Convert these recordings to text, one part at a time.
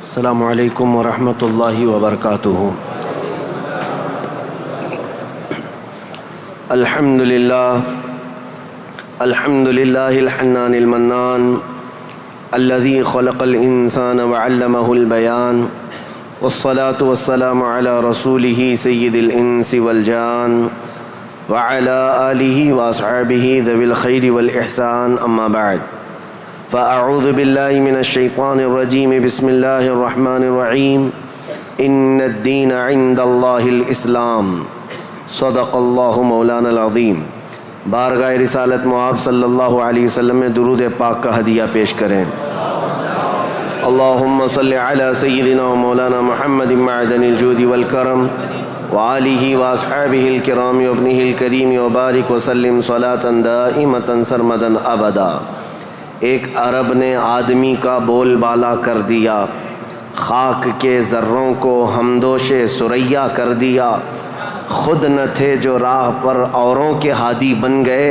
السلام علیکم ورحمۃ اللہ وبرکاتہ۔ الحمد للہ الحنان المنان الذي خلق الانسان وعلمه البیان، والصلاة والسلام على رسوله سید الانس والجان وعلى آلہ واصحابہ ذوی الخیر والاحسان، اما بعد فاعوذ باللہ من الشیطان الرجیم، بسم اللہ الرحمن الرحیم۔ ان الدین عند اللہ الاسلام، صدق اللہ مولانا العظیم۔ بارگاہ رسالت مآب صلی اللہ علیہ وسلم میں درود پاک کا ہدیہ پیش کریں۔ اللہم صلی علی سیدنا و مولانا محمد معدن الجود والکرم وآلہ واصحابہ الکرام وابنہ الکریم وبارک وسلم صلاة دائمة سرمدا ابدا۔ ایک عرب نے آدمی کا بول بالا کر دیا، خاک کے ذروں کو ہمدوش ثریا کر دیا۔ خود نہ تھے جو راہ پر اوروں کے ہادی بن گئے،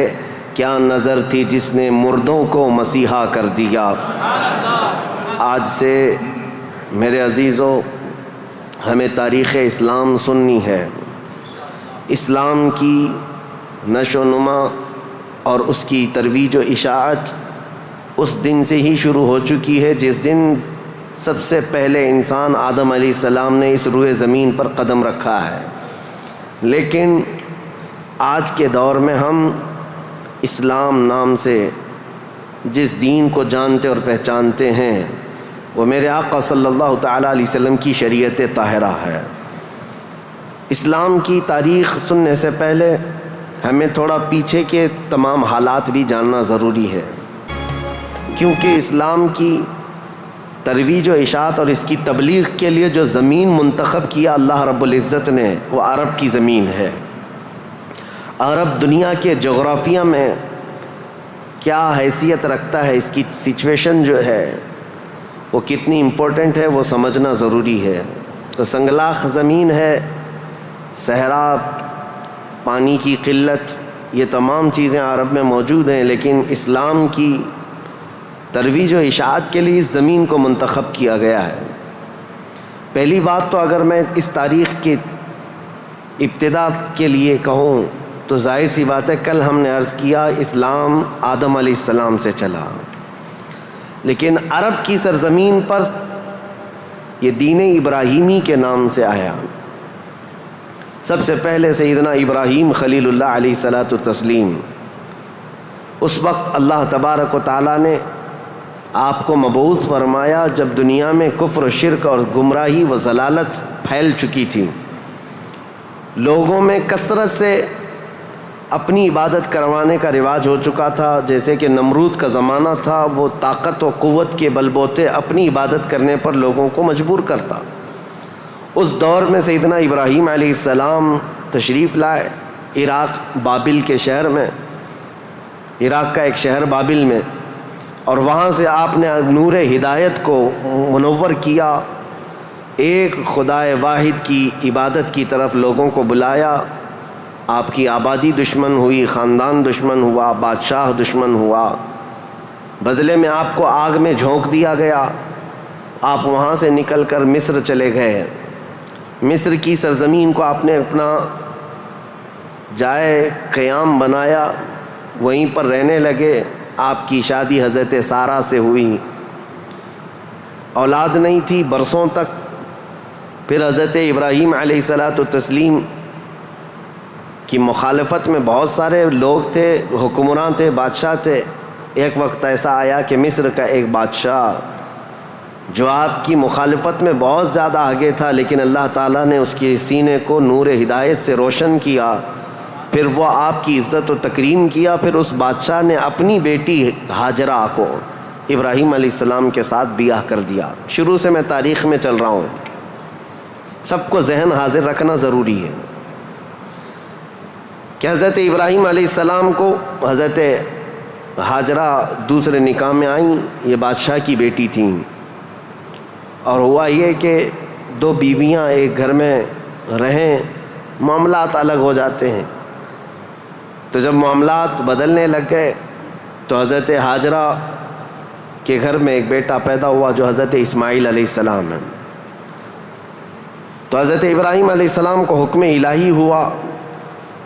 کیا نظر تھی جس نے مردوں کو مسیحا کر دیا۔ آج سے میرے عزیزو ہمیں تاریخ اسلام سننی ہے۔ اسلام کی نشو و نما اور اس کی ترویج و اشاعت اس دن سے ہی شروع ہو چکی ہے جس دن سب سے پہلے انسان آدم علیہ السلام نے اس روئے زمین پر قدم رکھا ہے۔ لیکن آج کے دور میں ہم اسلام نام سے جس دین کو جانتے اور پہچانتے ہیں وہ میرے آقا صلی اللہ تعالیٰ علیہ وسلم کی شریعت طاہرہ ہے۔ اسلام کی تاریخ سننے سے پہلے ہمیں تھوڑا پیچھے کے تمام حالات بھی جاننا ضروری ہے، کیونکہ اسلام کی ترویج و اشاعت اور اس کی تبلیغ کے لیے جو زمین منتخب کیا اللہ رب العزت نے، وہ عرب کی زمین ہے۔ عرب دنیا کے جغرافیہ میں کیا حیثیت رکھتا ہے، اس کی سچویشن جو ہے وہ کتنی امپورٹنٹ ہے، وہ سمجھنا ضروری ہے۔ تو سنگلاخ زمین ہے، صحرا، پانی کی قلت، یہ تمام چیزیں عرب میں موجود ہیں، لیکن اسلام کی ترویج و اشاعت کے لیے اس زمین کو منتخب کیا گیا ہے۔ پہلی بات تو اگر میں اس تاریخ کی ابتدا کے لیے کہوں تو ظاہر سی بات ہے، کل ہم نے عرض کیا اسلام آدم علیہ السلام سے چلا، لیکن عرب کی سرزمین پر یہ دین ابراہیمی کے نام سے آیا۔ سب سے پہلے سیدنا ابراہیم خلیل اللہ علیہ الصلاۃ والتسلیم، اس وقت اللہ تبارک و تعالیٰ نے آپ کو مبعوث فرمایا جب دنیا میں کفر و شرک اور گمراہی و ضلالت پھیل چکی تھی، لوگوں میں کثرت سے اپنی عبادت کروانے کا رواج ہو چکا تھا۔ جیسے کہ نمرود کا زمانہ تھا، وہ طاقت و قوت کے بل بوتے اپنی عبادت کرنے پر لوگوں کو مجبور کرتا۔ اس دور میں سیدنا ابراہیم علیہ السلام تشریف لائے عراق بابل کے شہر میں، عراق کا ایک شہر بابل میں، اور وہاں سے آپ نے نور ہدایت کو منور کیا، ایک خدائے واحد کی عبادت کی طرف لوگوں کو بلایا۔ آپ کی آبادی دشمن ہوئی، خاندان دشمن ہوا، بادشاہ دشمن ہوا، بدلے میں آپ کو آگ میں جھونک دیا گیا۔ آپ وہاں سے نکل کر مصر چلے گئے۔ مصر کی سرزمین کو آپ نے اپنا جائے قیام بنایا، وہیں پر رہنے لگے۔ آپ کی شادی حضرت سارہ سے ہوئی، اولاد نہیں تھی برسوں تک۔ پھر حضرت ابراہیم علیہ الصلاۃ والتسلیم کی مخالفت میں بہت سارے لوگ تھے، حکمران تھے، بادشاہ تھے۔ ایک وقت ایسا آیا کہ مصر کا ایک بادشاہ جو آپ کی مخالفت میں بہت زیادہ آگے تھا، لیکن اللہ تعالیٰ نے اس کے سینے کو نور ہدایت سے روشن کیا، پھر وہ آپ کی عزت و تکریم کیا۔ پھر اس بادشاہ نے اپنی بیٹی ہاجرہ کو ابراہیم علیہ السلام کے ساتھ بیاہ کر دیا۔ شروع سے میں تاریخ میں چل رہا ہوں، سب کو ذہن حاضر رکھنا ضروری ہے کہ حضرت ابراہیم علیہ السلام کو حضرت ہاجرہ دوسرے نکاح میں آئیں، یہ بادشاہ کی بیٹی تھیں، اور ہوا یہ کہ دو بیویاں ایک گھر میں رہیں، معاملات الگ ہو جاتے ہیں۔ تو جب معاملات بدلنے لگ گئے تو حضرت ہاجرہ کہ گھر میں ایک بیٹا پیدا ہوا جو حضرت اسماعیل علیہ السلام ہے. تو حضرت ابراہیم علیہ السلام کو حکم الہی ہوا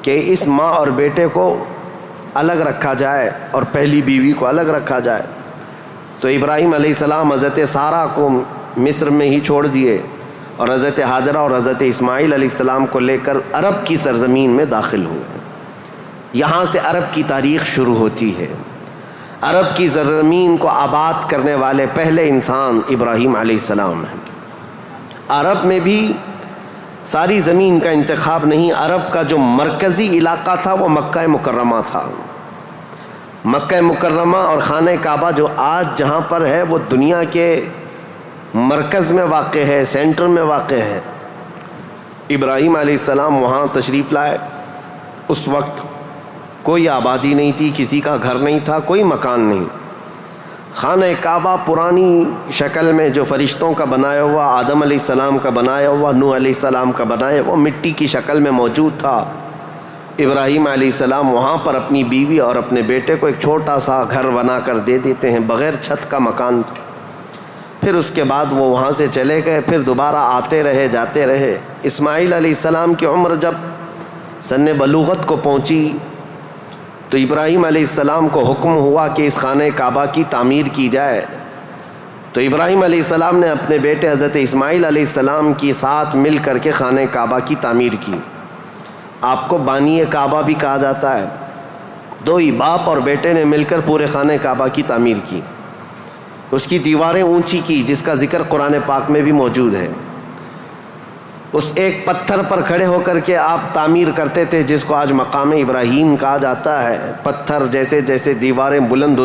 کہ اس ماں اور بیٹے کو الگ رکھا جائے اور پہلی بیوی کو الگ رکھا جائے. تو ابراہیم علیہ السلام حضرت سارہ کو مصر میں ہی چھوڑ دیے اور حضرت ہاجرہ اور حضرت اسماعیل علیہ السلام کو لے کر عرب کی سرزمین میں داخل ہوئے. یہاں سے عرب کی تاریخ شروع ہوتی ہے. عرب کی سرزمین کو آباد کرنے والے پہلے انسان ابراہیم علیہ السلام ہیں. عرب میں بھی ساری زمین کا انتخاب نہیں، عرب کا جو مرکزی علاقہ تھا وہ مکہ مکرمہ تھا. مکہ مکرمہ اور خانہ کعبہ جو آج جہاں پر ہے وہ دنیا کے مرکز میں واقع ہے، سینٹر میں واقع ہے. ابراہیم علیہ السلام وہاں تشریف لائے. اس وقت کوئی آبادی نہیں تھی، کسی کا گھر نہیں تھا، کوئی مکان نہیں. خانہ کعبہ پرانی شکل میں جو فرشتوں کا بنایا ہوا، آدم علیہ السلام کا بنایا ہوا، نوح علیہ السلام کا بنایا ہوا مٹی کی شکل میں موجود تھا. ابراہیم علیہ السلام وہاں پر اپنی بیوی اور اپنے بیٹے کو ایک چھوٹا سا گھر بنا کر دے دیتے ہیں، بغیر چھت کا مکان تھا. پھر اس کے بعد وہ وہاں سے چلے گئے، پھر دوبارہ آتے رہے جاتے رہے. اسماعیل علیہ السلام کی عمر جب سن بلوغت کو پہنچی تو ابراہیم علیہ السلام کو حکم ہوا کہ اس خانہ کعبہ کی تعمیر کی جائے. تو ابراہیم علیہ السلام نے اپنے بیٹے حضرت اسماعیل علیہ السلام کے ساتھ مل کر کے خانہ کعبہ کی تعمیر کی. آپ کو بانی کعبہ بھی کہا جاتا ہے. دو ہی باپ اور بیٹے نے مل کر پورے خانہ کعبہ کی تعمیر کی. اس کی دیواریں اونچی کی، جس کا ذکر قرآن پاک میں بھی موجود ہے. اس ایک پتھر پر کھڑے ہو کر کے آپ تعمیر کرتے تھے، جس کو آج مقام ابراہیم کہا جاتا ہے. پتھر جیسے جیسے دیواریں بلند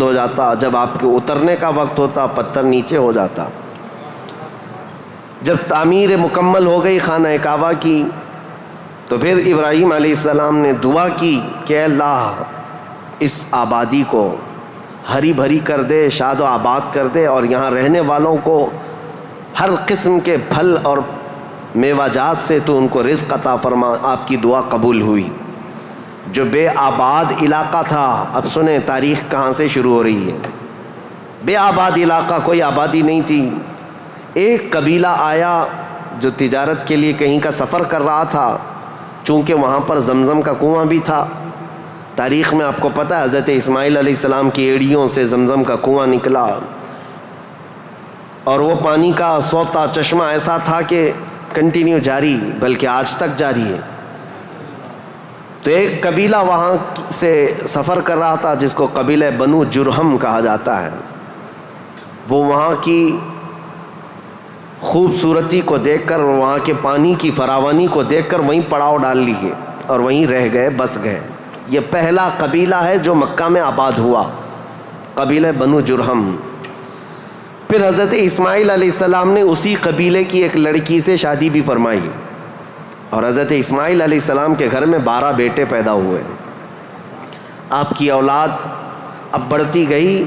ہو جاتا، جب آپ کے اترنے کا وقت ہوتا پتھر نیچے ہو جاتا. جب تعمیر مکمل ہو گئی خانہ کعبہ کی تو پھر ابراہیم علیہ السلام نے دعا کی کہ اللہ اس آبادی کو ہری بھری کر دے، شاد و آباد کر دے، اور یہاں رہنے والوں کو ہر قسم کے پھل اور میوہ جات سے تو ان کو رزق عطا فرما. آپ کی دعا قبول ہوئی. جو بے آباد علاقہ تھا، اب سنیں تاریخ کہاں سے شروع ہو رہی ہے. بے آباد علاقہ، کوئی آبادی نہیں تھی. ایک قبیلہ آیا جو تجارت کے لیے کہیں کا سفر کر رہا تھا. چونکہ وہاں پر زمزم کا کنواں بھی تھا. تاریخ میں آپ کو پتہ ہے حضرت اسماعیل علیہ السلام کی ایڑیوں سے زمزم کا کنواں نکلا، اور وہ پانی کا سوتا چشمہ ایسا تھا کہ کنٹینیو جاری، بلکہ آج تک جاری ہے. تو ایک قبیلہ وہاں سے سفر کر رہا تھا جس کو قبیلہ بنو جرہم کہا جاتا ہے. وہ وہاں کی خوبصورتی کو دیکھ کر، وہاں کے پانی کی فراوانی کو دیکھ کر وہیں پڑاؤ ڈال لیے اور وہیں رہ گئے، بس گئے. یہ پہلا قبیلہ ہے جو مکہ میں آباد ہوا، قبیلہ بنو جرہم. پھر حضرت اسماعیل علیہ السلام نے اسی قبیلے کی ایک لڑکی سے شادی بھی فرمائی، اور حضرت اسماعیل علیہ السلام کے گھر میں 12 بیٹے پیدا ہوئے. آپ کی اولاد اب بڑھتی گئی.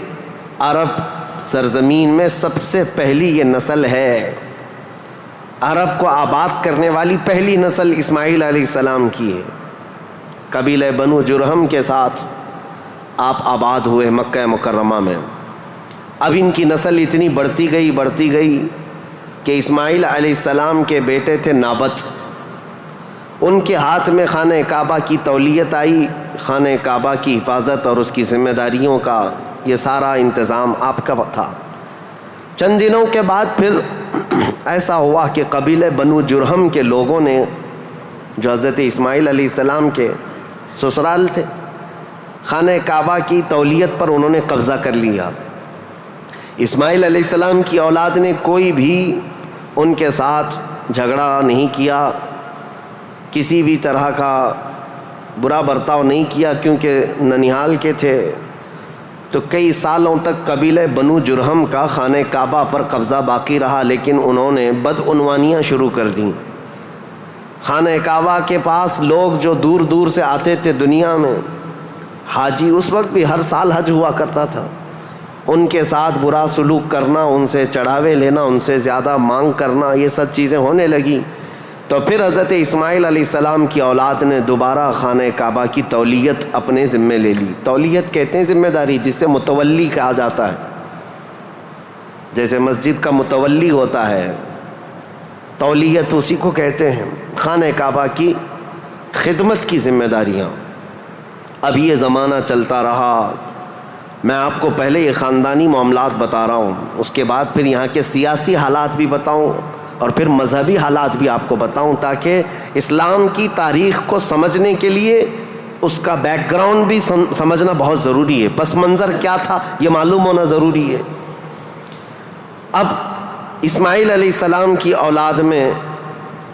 عرب سرزمین میں سب سے پہلی یہ نسل ہے، عرب کو آباد کرنے والی پہلی نسل اسماعیل علیہ السلام کی ہے. قبیلہ بنو جرہم کے ساتھ آپ آباد ہوئے مکہ مکرمہ میں. اب ان کی نسل اتنی بڑھتی گئی کہ اسماعیل علیہ السلام کے بیٹے تھے نابت. ان کے ہاتھ میں خانہ کعبہ کی تولیت آئی. خانہ کعبہ کی حفاظت اور اس کی ذمہ داریوں کا یہ سارا انتظام آپ کا تھا. چند دنوں کے بعد پھر ایسا ہوا کہ قبیلہ بنو جرہم کے لوگوں نے، جو حضرت اسماعیل علیہ السلام کے سسرال تھے، خانہ کعبہ کی تولیت پر انہوں نے قبضہ کر لیا. اسماعیل علیہ السلام کی اولاد نے کوئی بھی ان کے ساتھ جھگڑا نہیں کیا، کسی بھی طرح کا برا برتاؤ نہیں کیا، کیونکہ ننیحال کے تھے. تو کئی سالوں تک قبیلہ بنو جرہم کا خانہ کعبہ پر قبضہ باقی رہا، لیکن انہوں نے بدعنوانیاں شروع کر دیں. خانہ کعبہ کے پاس لوگ جو دور دور سے آتے تھے دنیا میں، حاجی، اس وقت بھی ہر سال حج ہوا کرتا تھا، ان کے ساتھ برا سلوک کرنا، ان سے چڑھاوے لینا، ان سے زیادہ مانگ کرنا، یہ سب چیزیں ہونے لگی. تو پھر حضرت اسماعیل علیہ السلام کی اولاد نے دوبارہ خانہ کعبہ کی تولیت اپنے ذمے لے لی. تولیت کہتے ہیں ذمہ داری، جس سے متولی کہا جاتا ہے. جیسے مسجد کا متولی ہوتا ہے، تولیت اسی کو کہتے ہیں، خانہ کعبہ کی خدمت کی ذمہ داریاں۔ اب یہ زمانہ چلتا رہا، میں آپ کو پہلے یہ خاندانی معاملات بتا رہا ہوں، اس کے بعد پھر یہاں کے سیاسی حالات بھی بتاؤں اور پھر مذہبی حالات بھی آپ کو بتاؤں، تاکہ اسلام کی تاریخ کو سمجھنے کے لیے اس کا بیک گراؤنڈ بھی سمجھنا بہت ضروری ہے، پس منظر کیا تھا یہ معلوم ہونا ضروری ہے۔ اب اسماعیل علیہ السلام کی اولاد میں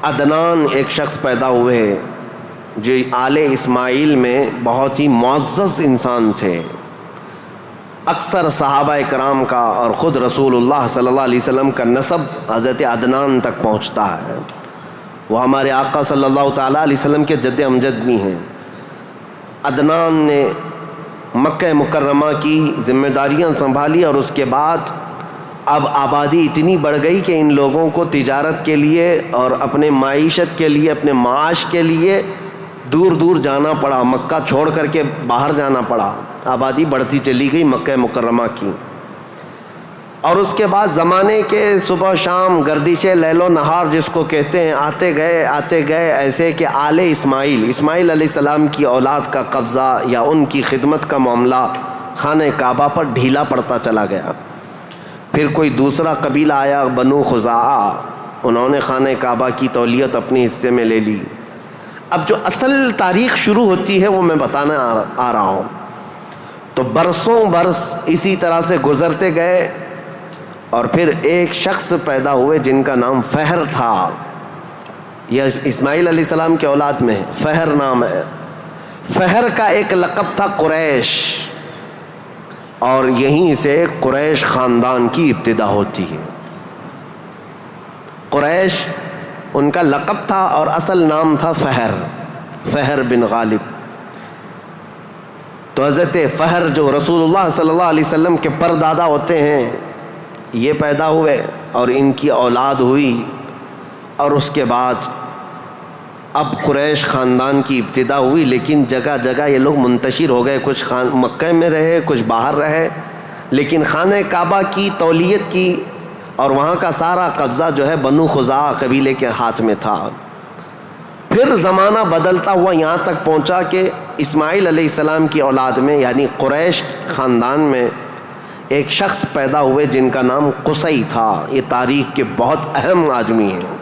عدنان ایک شخص پیدا ہوئے جو آل اسماعیل میں بہت ہی معزز انسان تھے۔ اکثر صحابہ کرام کا اور خود رسول اللہ صلی اللہ علیہ وسلم کا نسب حضرت عدنان تک پہنچتا ہے، وہ ہمارے آقا صلی اللہ تعالیٰ علیہ وسلم کے جد امجد بھی ہیں۔ عدنان نے مکہ مکرمہ کی ذمہ داریاں سنبھالی اور اس کے بعد اب آبادی اتنی بڑھ گئی کہ ان لوگوں کو تجارت کے لیے اور اپنے معیشت کے لیے، اپنے معاش کے لیے دور دور جانا پڑا، مکہ چھوڑ کر کے باہر جانا پڑا، آبادی بڑھتی چلی گئی مکہ مکرمہ کی۔ اور اس کے بعد زمانے کے صبح شام گردش لیل و نہار جس کو کہتے ہیں، آتے گئے ایسے کہ آل اسماعیل علیہ السلام کی اولاد کا قبضہ یا ان کی خدمت کا معاملہ خانہ کعبہ پر ڈھیلا پڑتا چلا گیا۔ پھر کوئی دوسرا قبیلہ آیا، بنو خزاعہ، انہوں نے خانہ کعبہ کی تولیت اپنے حصے میں لے لی۔ اب جو اصل تاریخ شروع ہوتی ہے وہ میں بتانا آ رہا ہوں۔ تو برسوں برس اسی طرح سے گزرتے گئے اور پھر ایک شخص پیدا ہوئے جن کا نام فہر تھا۔ یہ اسماعیل علیہ السلام کے اولاد میں فہر نام ہے۔ فہر کا ایک لقب تھا قریش، اور یہیں سے قریش خاندان کی ابتدا ہوتی ہے۔ قریش ان کا لقب تھا اور اصل نام تھا فہر بن غالب۔ تو حضرت فہر جو رسول اللہ صلی اللہ علیہ وسلم کے پردادا ہوتے ہیں، یہ پیدا ہوئے اور ان کی اولاد ہوئی، اور اس کے بعد اب قریش خاندان کی ابتدا ہوئی، لیکن جگہ جگہ یہ لوگ منتشر ہو گئے، کچھ مکہ میں رہے، کچھ باہر رہے، لیکن خانہ کعبہ کی تولیت کی اور وہاں کا سارا قبضہ جو ہے بنو خزاعہ قبیلے کے ہاتھ میں تھا۔ پھر زمانہ بدلتا ہوا یہاں تک پہنچا کہ اسماعیل علیہ السلام کی اولاد میں یعنی قریش خاندان میں ایک شخص پیدا ہوئے جن کا نام قصی تھا۔ یہ تاریخ کے بہت اہم آدمی ہیں،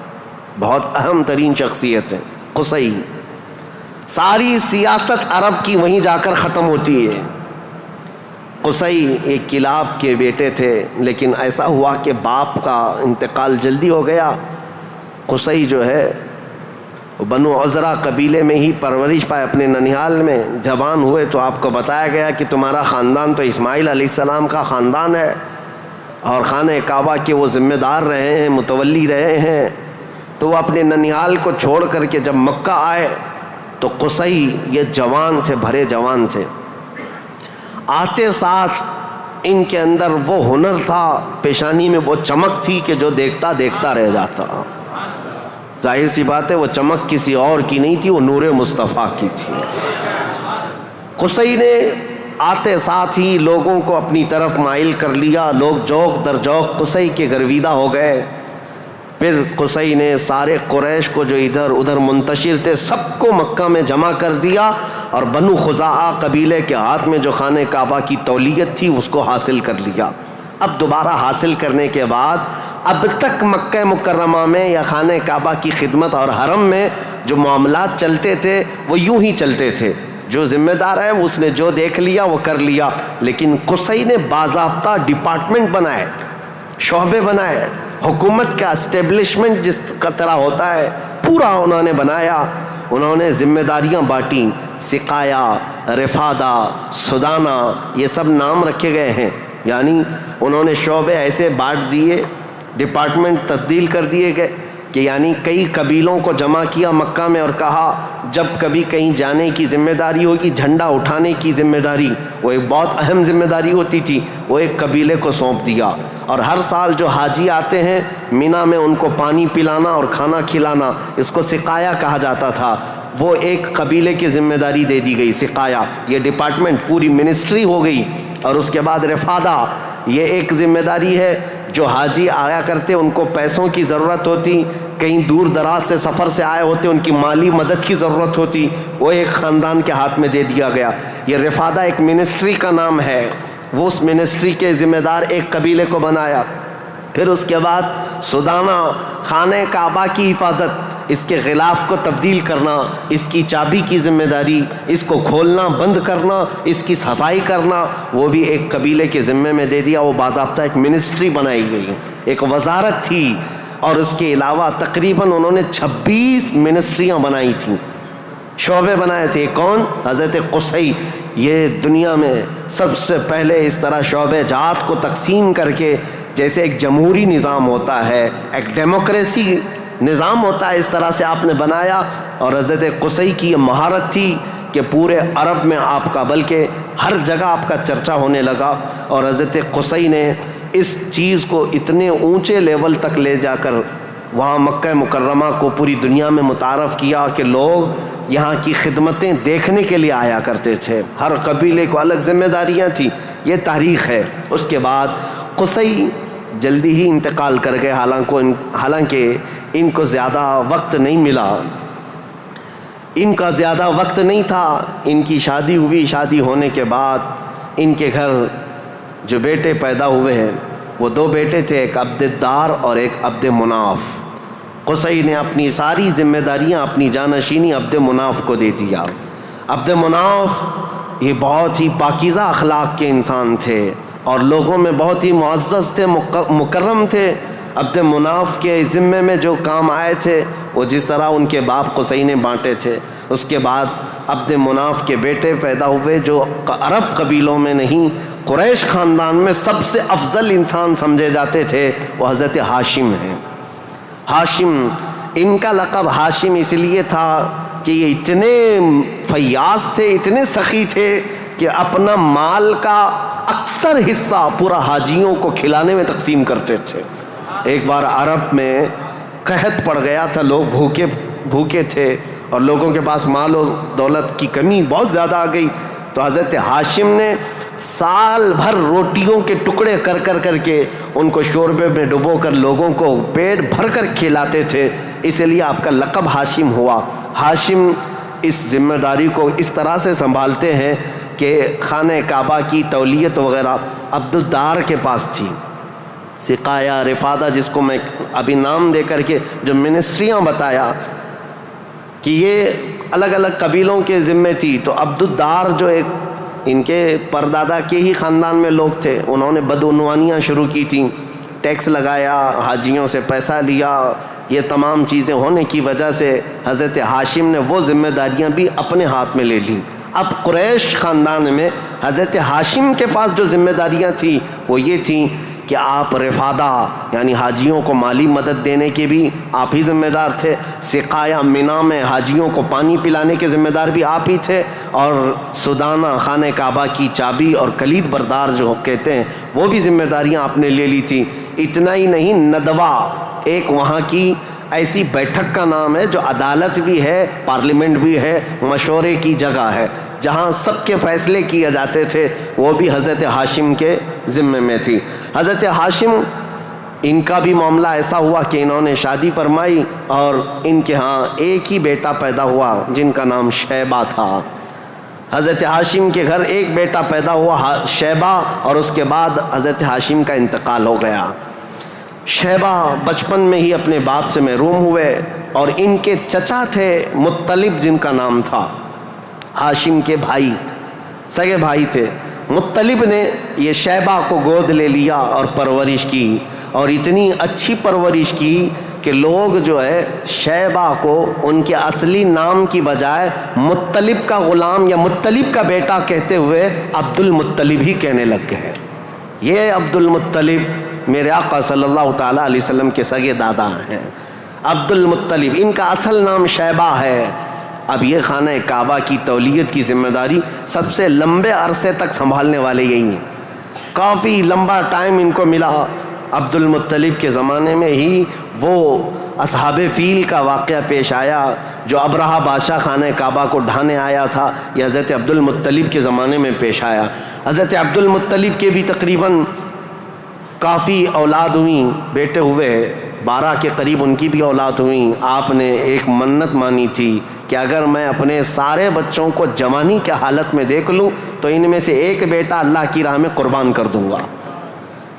بہت اہم ترین شخصیت ہے قصی۔ ساری سیاست عرب کی وہیں جا کر ختم ہوتی ہے۔ قصی ایک کلاب کے بیٹے تھے، لیکن ایسا ہوا کہ باپ کا انتقال جلدی ہو گیا۔ قصی جو ہے بنو عزرا قبیلے میں ہی پرورش پائے، اپنے ننیال میں جوان ہوئے تو آپ کو بتایا گیا کہ تمہارا خاندان تو اسماعیل علیہ السلام کا خاندان ہے اور خانہ کعبہ کے وہ ذمہ دار رہے ہیں، متولی رہے ہیں۔ تو وہ اپنے ننیال کو چھوڑ کر کے جب مکہ آئے تو قصی یہ جوان تھے، بھرے جوان تھے۔ آتے ساتھ ان کے اندر وہ ہنر تھا، پیشانی میں وہ چمک تھی کہ جو دیکھتا دیکھتا رہ جاتا۔ ظاہر سی بات ہے وہ چمک کسی اور کی نہیں تھی، وہ نور مصطفیٰ کی تھی۔ قصی نے آتے ساتھ ہی لوگوں کو اپنی طرف مائل کر لیا، لوگ جوق در جوق قصی کے گرویدہ ہو گئے۔ پھر قصی نے سارے قریش کو جو ادھر ادھر منتشر تھے سب کو مکہ میں جمع کر دیا، اور بنو خزاعہ قبیلے کے ہاتھ میں جو خانہ کعبہ کی تولیت تھی اس کو حاصل کر لیا۔ اب دوبارہ حاصل کرنے کے بعد اب تک مکہ مکرمہ میں یا خانہ کعبہ کی خدمت اور حرم میں جو معاملات چلتے تھے وہ یوں ہی چلتے تھے، جو ذمہ دار ہے اس نے جو دیکھ لیا وہ کر لیا۔ لیکن قصی نے باضابطہ ڈپارٹمنٹ بنائے، شعبے بنائے، حکومت کا اسٹیبلشمنٹ جس کا طرح ہوتا ہے پورا انہوں نے بنایا۔ انہوں نے ذمہ داریاں بانٹیں، سقایا، رفادہ، سدانہ، یہ سب نام رکھے گئے ہیں، یعنی انہوں نے شعبے ایسے بانٹ دیے، ڈپارٹمنٹ تبدیل کر دیے گئے کہ یعنی کئی قبیلوں کو جمع کیا مکہ میں اور کہا جب کبھی کہیں جانے کی ذمہ داری ہوگی، جھنڈا اٹھانے کی ذمہ داری، وہ ایک بہت اہم ذمہ داری ہوتی تھی، وہ ایک قبیلے کو سونپ دیا۔ اور ہر سال جو حاجی آتے ہیں مینا میں ان کو پانی پلانا اور کھانا کھلانا، اس کو سقایا کہا جاتا تھا، وہ ایک قبیلے کی ذمہ داری دے دی گئی، سقایا، یہ ڈپارٹمنٹ پوری منسٹری ہو گئی۔ اور اس کے بعد رفادہ، یہ ایک ذمہ داری ہے جو حاجی آیا کرتے ان کو پیسوں کی ضرورت ہوتی، کہیں دور دراز سے سفر سے آئے ہوتے ان کی مالی مدد کی ضرورت ہوتی، وہ ایک خاندان کے ہاتھ میں دے دیا گیا۔ یہ رفادہ ایک منسٹری کا نام ہے، وہ اس منسٹری کے ذمہ دار ایک قبیلے کو بنایا۔ پھر اس کے بعد سدانہ، خانہ کعبہ کی حفاظت، اس کے غلاف کو تبدیل کرنا، اس کی چابی کی ذمہ داری، اس کو کھولنا بند کرنا، اس کی صفائی کرنا، وہ بھی ایک قبیلے کے ذمے میں دے دیا۔ وہ باضابطہ ایک منسٹری بنائی گئی، ایک وزارت تھی، اور اس کے علاوہ تقریباً انہوں نے 26 منسٹریاں بنائی تھیں، شعبے بنائے تھے۔ کون؟ حضرت قصی۔ یہ دنیا میں سب سے پہلے اس طرح شعبے جات کو تقسیم کر کے، جیسے ایک جمہوری نظام ہوتا ہے، ایک ڈیموکریسی نظام ہوتا ہے، اس طرح سے آپ نے بنایا۔ اور حضرت قصی کی یہ مہارت تھی کہ پورے عرب میں آپ کا، بلکہ ہر جگہ آپ کا چرچا ہونے لگا۔ اور حضرت قصی نے اس چیز کو اتنے اونچے لیول تک لے جا کر وہاں مکہ مکرمہ کو پوری دنیا میں متعارف کیا کہ لوگ یہاں کی خدمتیں دیکھنے کے لیے آیا کرتے تھے، ہر قبیلے کو الگ ذمہ داریاں تھیں۔ یہ تاریخ ہے۔ اس کے بعد قصی جلدی ہی انتقال کر گئے، حالانکہ ان کو زیادہ وقت نہیں ملا، ان کا زیادہ وقت نہیں تھا۔ ان کی شادی ہوئی، شادی ہونے کے بعد ان کے گھر جو بیٹے پیدا ہوئے ہیں وہ 2 بیٹے تھے، ایک عبد الدار اور ایک عبد مناف۔ قصی نے اپنی ساری ذمہ داریاں، اپنی جانشینی عبد مناف کو دے دیا۔ عبد مناف یہ بہت ہی پاکیزہ اخلاق کے انسان تھے اور لوگوں میں بہت ہی معزز تھے، مکرم تھے۔ عبد مناف کے ذمے میں جو کام آئے تھے وہ جس طرح ان کے باپ قصی نے بانٹے تھے۔ اس کے بعد عبد مناف کے بیٹے پیدا ہوئے جو عرب قبیلوں میں نہیں، قریش خاندان میں سب سے افضل انسان سمجھے جاتے تھے، وہ حضرت ہاشم ہیں۔ ہاشم، ان کا لقب ہاشم اس لیے تھا کہ یہ اتنے فیاض تھے، اتنے سخی تھے کہ اپنا مال کا اکثر حصہ پورا حاجیوں کو کھلانے میں تقسیم کرتے تھے۔ ایک بار عرب میں قحط پڑ گیا تھا، لوگ بھوکے تھے اور لوگوں کے پاس مال و دولت کی کمی بہت زیادہ آ گئی، تو حضرت ہاشم نے سال بھر روٹیوں کے ٹکڑے کر کے ان کو شوربے میں ڈبو کر لوگوں کو پیٹ بھر کر کھلاتے تھے، اس لیے آپ کا لقب ہاشم ہوا۔ ہاشم اس ذمہ داری کو اس طرح سے سنبھالتے ہیں کہ خانہ کعبہ کی تولیت وغیرہ عبد الدار کے پاس تھی۔ سقایہ، رفادہ، جس کو میں ابھی نام دے کر کے جو منسٹریاں بتایا کہ یہ الگ الگ قبیلوں کے ذمے تھی، تو عبد الدار جو ایک ان کے پردادا کے ہی خاندان میں لوگ تھے، انہوں نے بدعنوانیاں شروع کی تھیں، ٹیکس لگایا، حاجیوں سے پیسہ لیا، یہ تمام چیزیں ہونے کی وجہ سے حضرت ہاشم نے وہ ذمہ داریاں بھی اپنے ہاتھ میں لے لیں۔ اب قریش خاندان میں حضرت ہاشم کے پاس جو ذمہ داریاں تھیں وہ یہ تھیں کہ آپ رفادہ یعنی حاجیوں کو مالی مدد دینے کے بھی آپ ہی ذمہ دار تھے، سقایہ، مینا میں حاجیوں کو پانی پلانے کے ذمہ دار بھی آپ ہی تھے، اور سدانہ، خانہ کعبہ کی چابی اور کلید بردار جو کہتے ہیں وہ بھی ذمہ داریاں آپ نے لے لی تھی۔ اتنا ہی نہیں، ندوہ ایک وہاں کی ایسی بیٹھک کا نام ہے جو عدالت بھی ہے، پارلیمنٹ بھی ہے، مشورے کی جگہ ہے، جہاں سب کے فیصلے کیے جاتے تھے، وہ بھی حضرت ہاشم کے ذمے میں تھی۔ حضرت ہاشم، ان کا بھی معاملہ ایسا ہوا کہ انہوں نے شادی فرمائی اور ان کے ہاں ایک ہی بیٹا پیدا ہوا جن کا نام شیبہ تھا۔ حضرت ہاشم کے گھر ایک بیٹا پیدا ہوا شیبہ، اور اس کے بعد حضرت ہاشم کا انتقال ہو گیا۔ شیبہ بچپن میں ہی اپنے باپ سے محروم ہوئے، اور ان کے چچا تھے مطلب، جن کا نام تھا، ہاشم کے بھائی، سگے بھائی تھے۔ مطلب نے یہ شیبہ کو گود لے لیا اور پرورش کی، اور اتنی اچھی پرورش کی کہ لوگ جو ہے شیبہ کو ان کے اصلی نام کی بجائے مطلب کا غلام یا مطلب کا بیٹا کہتے ہوئے عبد المطلب ہی کہنے لگ گئے۔ یہ عبد المطلب میرے آقا صلی اللہ تعالیٰ علیہ وسلم کے سگے دادا ہیں، عبد المطلب، ان کا اصل نام شیبہ ہے۔ اب یہ خانہ کعبہ کی تولیت کی ذمہ داری سب سے لمبے عرصے تک سنبھالنے والے یہی ہیں، کافی لمبا ٹائم ان کو ملا۔ عبد المطلب کے زمانے میں ہی وہ اصحاب فیل کا واقعہ پیش آیا، جو ابرہہ بادشاہ خانہ کعبہ کو ڈھانے آیا تھا، یہ حضرت عبد المطلب کے زمانے میں پیش آیا۔ حضرت عبد المطلب کے بھی تقریباً کافی اولاد ہوئیں، بیٹے ہوئے 12 کے قریب ان کی بھی اولاد ہوئیں. آپ نے ایک منت مانی تھی کہ اگر میں اپنے سارے بچوں کو جوانی کے حالت میں دیکھ لوں تو ان میں سے ایک بیٹا اللہ کی راہ میں قربان کر دوں گا.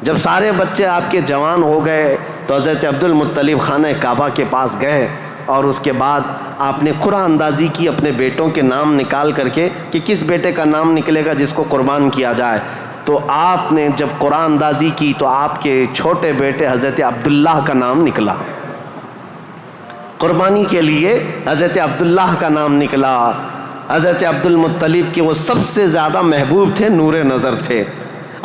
جب سارے بچے آپ کے جوان ہو گئے تو حضرت عبد المطلب خانہ کعبہ کے پاس گئے اور اس کے بعد آپ نے قرعہ اندازی کی اپنے بیٹوں کے نام نکال کر کے کہ کس بیٹے کا نام نکلے گا جس کو قربان کیا جائے. تو آپ نے جب قرعہ اندازی کی تو آپ کے چھوٹے بیٹے حضرت عبداللہ کا نام نکلا. قربانی کے لیے حضرت عبداللہ کا نام نکلا. حضرت عبد المطلب کے وہ سب سے زیادہ محبوب تھے، نور نظر تھے.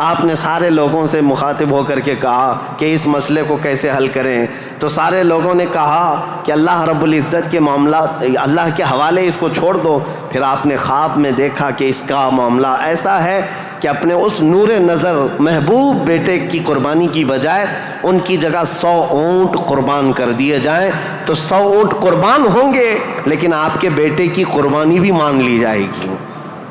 آپ نے سارے لوگوں سے مخاطب ہو کر کے کہا کہ اس مسئلے کو کیسے حل کریں. تو سارے لوگوں نے کہا کہ اللہ رب العزت کے معاملات اللہ کے حوالے اس کو چھوڑ دو. پھر آپ نے خواب میں دیکھا کہ اس کا معاملہ ایسا ہے کہ اپنے اس نور نظر محبوب بیٹے کی قربانی کی بجائے ان کی جگہ 100 اونٹ قربان کر دیے جائیں. تو 100 اونٹ قربان ہوں گے لیکن آپ کے بیٹے کی قربانی بھی مان لی جائے گی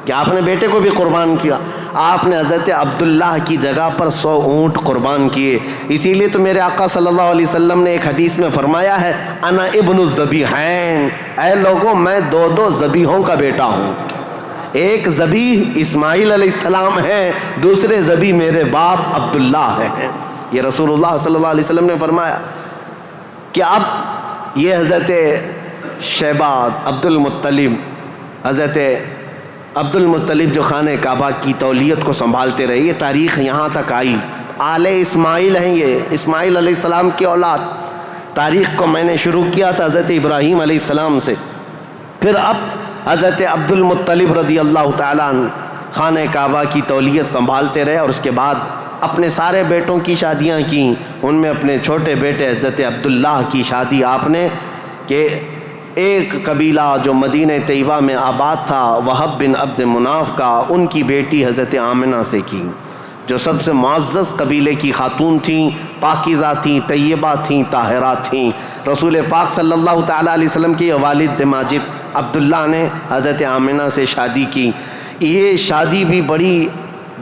کہ آپ نے بیٹے کو بھی قربان کیا. آپ نے حضرت عبداللہ کی جگہ پر 100 اونٹ قربان کیے. اسی لیے تو میرے آقا صلی اللہ علیہ وسلم نے ایک حدیث میں فرمایا ہے انا ابن الذبیحین، اے لوگوں میں 2 ذبیحوں کا بیٹا ہوں. ایک ذبیح اسماعیل علیہ السلام ہے، دوسرے ذبیح میرے باپ عبداللہ ہیں. یہ رسول اللہ صلی اللہ علیہ وسلم نے فرمایا کہ اب یہ حضرت شیبہ حضرت عبد المطلب جو خانہ کعبہ کی تولیت کو سنبھالتے رہے، یہ تاریخ یہاں تک آئی. آل اسماعیل ہیں، یہ اسماعیل علیہ السلام کی اولاد. تاریخ کو میں نے شروع کیا تھا حضرت ابراہیم علیہ السلام سے. پھر اب حضرت عبد المطلب رضی اللہ تعالیٰ عنہ خانہ کعبہ کی تولیت سنبھالتے رہے اور اس کے بعد اپنے سارے بیٹوں کی شادیاں کیں. ان میں اپنے چھوٹے بیٹے حضرت عبداللہ کی شادی آپ نے کہ ایک قبیلہ جو مدینہ طیبہ میں آباد تھا وہب بن عبد مناف کا، ان کی بیٹی حضرت آمنہ سے کی، جو سب سے معزز قبیلے کی خاتون تھیں، پاکیزہ تھیں، طیبہ تھیں، طاہرہ تھیں. رسول پاک صلی اللہ تعالیٰ علیہ وسلم کے والد ماجد عبداللہ نے حضرت آمنہ سے شادی کی. یہ شادی بھی بڑی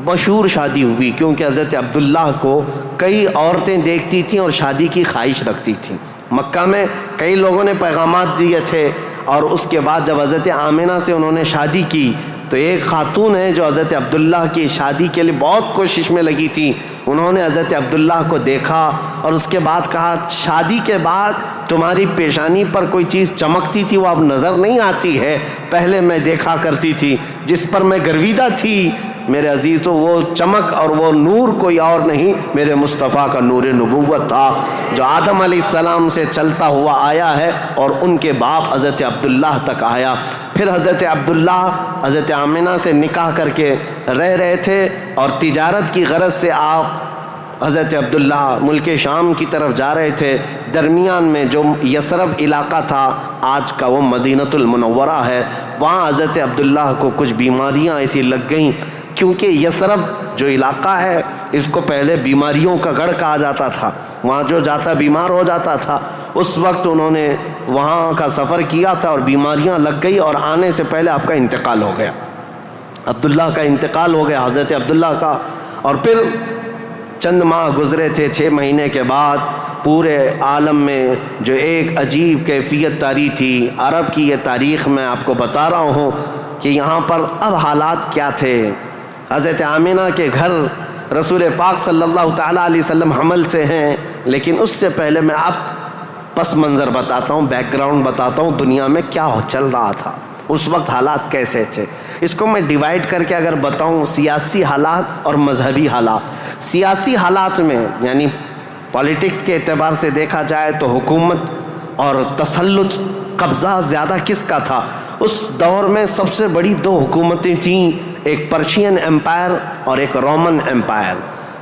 مشہور شادی ہوئی کیونکہ حضرت عبداللہ کو کئی عورتیں دیکھتی تھیں اور شادی کی خواہش رکھتی تھیں. مکہ میں کئی لوگوں نے پیغامات دیے تھے اور اس کے بعد جب حضرت آمنہ سے انہوں نے شادی کی تو ایک خاتون ہے جو حضرت عبداللہ کی شادی کے لیے بہت کوشش میں لگی تھی. انہوں نے حضرت عبداللہ کو دیکھا اور اس کے بعد کہا شادی کے بعد تمہاری پیشانی پر کوئی چیز چمکتی تھی وہ اب نظر نہیں آتی ہے، پہلے میں دیکھا کرتی تھی، جس پر میں گرویدہ تھی میرے عزیزو وہ چمک اور وہ نور کوئی اور نہیں میرے مصطفیٰ کا نور نبوت تھا جو آدم علیہ السلام سے چلتا ہوا آیا ہے اور ان کے باپ حضرت عبداللہ تک آیا. پھر حضرت عبداللہ حضرت آمنہ سے نکاح کر کے رہ رہے تھے اور تجارت کی غرض سے آپ حضرت عبداللہ ملک شام کی طرف جا رہے تھے. درمیان میں جو یثرب علاقہ تھا آج کا وہ مدینۃ المنورہ ہے، وہاں حضرت عبداللہ کو کچھ بیماریاں ایسی لگ گئیں کیونکہ یثرب جو علاقہ ہے اس کو پہلے بیماریوں کا گڑھ کہا جاتا تھا، وہاں جو جاتا بیمار ہو جاتا تھا. اس وقت انہوں نے وہاں کا سفر کیا تھا اور بیماریاں لگ گئی اور آنے سے پہلے آپ کا انتقال ہو گیا. عبداللہ کا انتقال ہو گیا حضرت عبداللہ کا. اور پھر چند ماہ گزرے تھے، 6 مہینے کے بعد پورے عالم میں جو ایک عجیب کیفیت طاری تھی. عرب کی یہ تاریخ میں آپ کو بتا رہا ہوں کہ یہاں پر اب حالات کیا تھے. حضرت آمنہ کے گھر رسول پاک صلی اللہ تعالیٰ علیہ وسلم حمل سے ہیں، لیکن اس سے پہلے میں اب پس منظر بتاتا ہوں، بیک گراؤنڈ بتاتا ہوں دنیا میں کیا چل رہا تھا اس وقت، حالات کیسے تھے. اس کو میں ڈیوائیڈ کر کے اگر بتاؤں سیاسی حالات اور مذہبی حالات. سیاسی حالات میں یعنی پالیٹکس کے اعتبار سے دیکھا جائے تو حکومت اور تسلط قبضہ زیادہ کس کا تھا. اس دور میں سب سے بڑی 2 حکومتیں تھیں، ایک پرشین امپائر اور ایک رومن امپائر.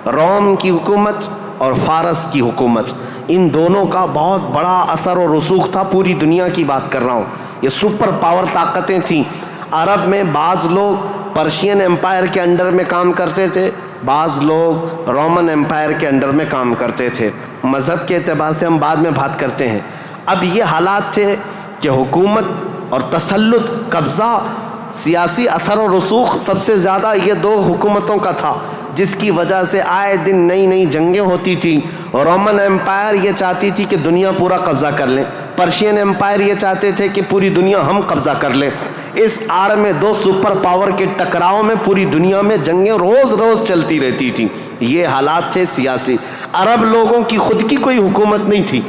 روم کی حکومت اور فارس کی حکومت، ان دونوں کا بہت بڑا اثر و رسوخ تھا. پوری دنیا کی بات کر رہا ہوں، یہ سپر پاور طاقتیں تھیں. عرب میں بعض لوگ پرشین امپائر کے انڈر میں کام کرتے تھے، بعض لوگ رومن امپائر کے انڈر میں کام کرتے تھے. مذہب کے اعتبار سے ہم بعد میں بات کرتے ہیں. اب یہ حالات تھے کہ حکومت اور تسلط، قبضہ، سیاسی اثر و رسوخ سب سے زیادہ یہ 2 حکومتوں کا تھا جس کی وجہ سے آئے دن نئی نئی جنگیں ہوتی تھیں. رومن ایمپائر یہ چاہتی تھی کہ دنیا پورا قبضہ کر لیں، پرشین ایمپائر یہ چاہتے تھے کہ پوری دنیا ہم قبضہ کر لیں. اس آڑ میں دو سپر پاور کے ٹکراؤ میں پوری دنیا میں جنگیں روز روز چلتی رہتی تھیں. یہ حالات تھے سیاسی. عرب لوگوں کی خود کی کوئی حکومت نہیں تھی،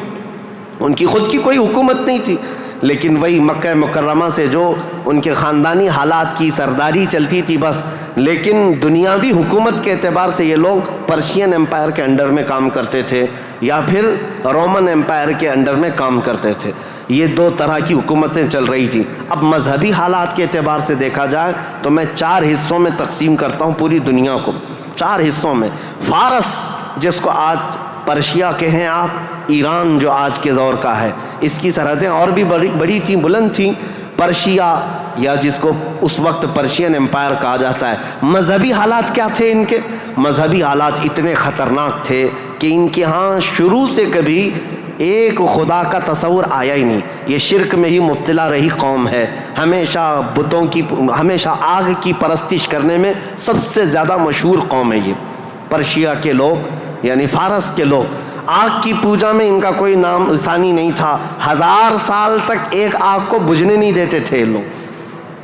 ان کی خود کی کوئی حکومت نہیں تھی، لیکن وہی مکہ مکرمہ سے جو ان کے خاندانی حالات کی سرداری چلتی تھی بس. لیکن دنیاوی حکومت کے اعتبار سے یہ لوگ پرشین ایمپائر کے انڈر میں کام کرتے تھے یا پھر رومن ایمپائر کے انڈر میں کام کرتے تھے. یہ دو طرح کی حکومتیں چل رہی تھیں. اب مذہبی حالات کے اعتبار سے دیکھا جائے تو میں 4 حصوں میں تقسیم کرتا ہوں پوری دنیا کو. 4 حصوں میں فارس، جس کو آج پرشیا کے ہیں آپ، ایران جو آج کے دور کا ہے، اس کی سرحدیں اور بھی بڑی تھیں، بلند تھیں. پرشیا یا جس کو اس وقت پرشین ایمپائر کہا جاتا ہے. مذہبی حالات کیا تھے ان کے؟ مذہبی حالات اتنے خطرناک تھے کہ ان کے ہاں شروع سے کبھی ایک خدا کا تصور آیا ہی نہیں. یہ شرک میں ہی مبتلا رہی قوم ہے. ہمیشہ بتوں کی، ہمیشہ آگ کی پرستش کرنے میں سب سے زیادہ مشہور قوم ہے یہ پرشیا کے لوگ، یعنی فارس کے لوگ. آگ کی پوجا میں ان کا کوئی نام ثانی نہیں تھا. 1000 سال تک ایک آگ کو بجھنے نہیں دیتے تھے یہ لوگ.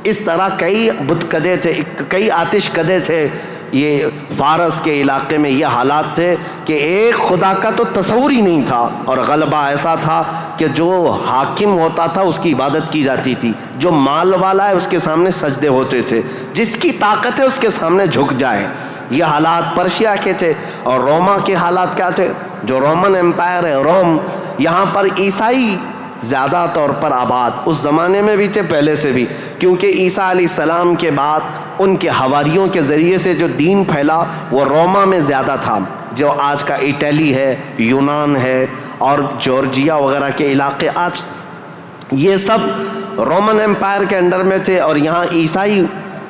اس طرح کئی بت کدے تھے، کئی آتش کدے تھے. یہ فارس کے علاقے میں یہ حالات تھے کہ ایک خدا کا تو تصور ہی نہیں تھا، اور غلبہ ایسا تھا کہ جو حاکم ہوتا تھا اس کی عبادت کی جاتی تھی، جو مال والا ہے اس کے سامنے سجدے ہوتے تھے، جس کی طاقت ہے اس کے سامنے جھک جائے. یہ حالات پرشیا کے تھے. اور روما کے حالات کیا تھے؟ جو رومن ایمپائر ہے روم، یہاں پر عیسائی زیادہ طور پر آباد، اس زمانے میں بھی تھے، پہلے سے بھی، کیونکہ عیسیٰ علیہ السلام کے بعد ان کے حواریوں کے ذریعے سے جو دین پھیلا وہ روما میں زیادہ تھا، جو آج کا اٹلی ہے، یونان ہے اور جورجیا وغیرہ کے علاقے آج یہ سب رومن ایمپائر کے انڈر میں تھے، اور یہاں عیسائی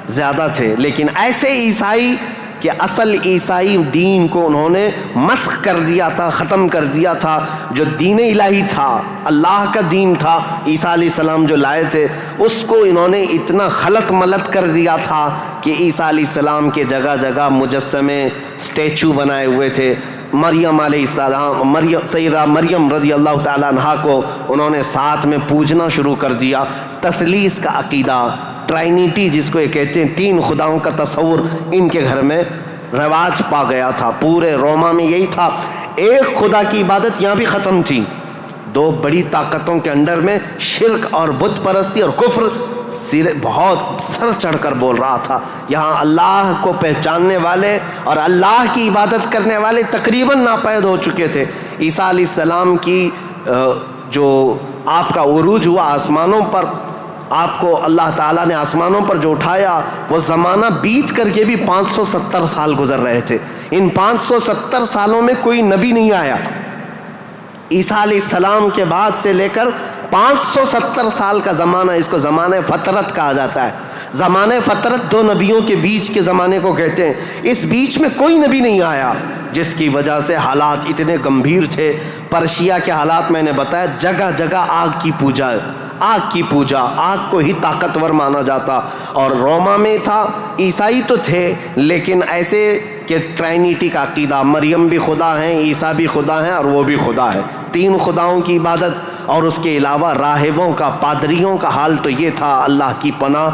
زیادہ تھے. لیکن ایسے عیسائی کہ اصل عیسائی دین کو انہوں نے مسخ کر دیا تھا، ختم کر دیا تھا. جو دین الہی تھا، اللہ کا دین تھا، عیسیٰ علیہ السلام جو لائے تھے، اس کو انہوں نے اتنا خلط ملط کر دیا تھا کہ عیسیٰ علیہ السلام کے جگہ جگہ مجسمے، اسٹیچو بنائے ہوئے تھے. مریم علیہ السلام، سیدہ مریم رضی اللہ تعالیٰ عنہا کو انہوں نے ساتھ میں پوجنا شروع کر دیا. تثلیث کا عقیدہ، ٹرائنیٹی جس کو یہ کہتے ہیں، 3 خداؤں کا تصور ان کے گھر میں رواج پا گیا تھا. پورے روما میں یہی تھا. ایک خدا کی عبادت یہاں بھی ختم تھی. 2 بڑی طاقتوں کے انڈر میں شرک اور بت پرستی اور کفر بہت سر چڑھ کر بول رہا تھا. یہاں اللہ کو پہچاننے والے اور اللہ کی عبادت کرنے والے تقریباً ناپید ہو چکے تھے. عیسیٰ علیہ السلام کی جو آپ کا عروج ہوا آسمانوں پر، آپ کو اللہ تعالیٰ نے آسمانوں پر جو اٹھایا، وہ زمانہ بیت کر کے بھی 570 سال گزر رہے تھے. ان 570 سالوں میں کوئی نبی نہیں آیا. عیسیٰ علیہ السلام کے بعد سے لے کر 570 سال کا زمانہ، اس کو زمانہ فترت کہا جاتا ہے. زمانہ فترت 2 نبیوں کے بیچ کے زمانے کو کہتے ہیں. اس بیچ میں کوئی نبی نہیں آیا، جس کی وجہ سے حالات اتنے گمبھیر تھے. پرشیا کے حالات میں نے بتایا، جگہ جگہ آگ کی پوجا، آگ کی پوجا، آگ کو ہی طاقتور مانا جاتا. اور روما میں تھا، عیسائی تو تھے لیکن ایسے کہ ٹرائنیٹی کا عقیدہ، مریم بھی خدا ہیں، عیسیٰ بھی خدا ہیں اور وہ بھی خدا ہے. 3 خداؤں کی عبادت. اور اس کے علاوہ راہبوں کا، پادریوں کا حال تو یہ تھا، اللہ کی پناہ،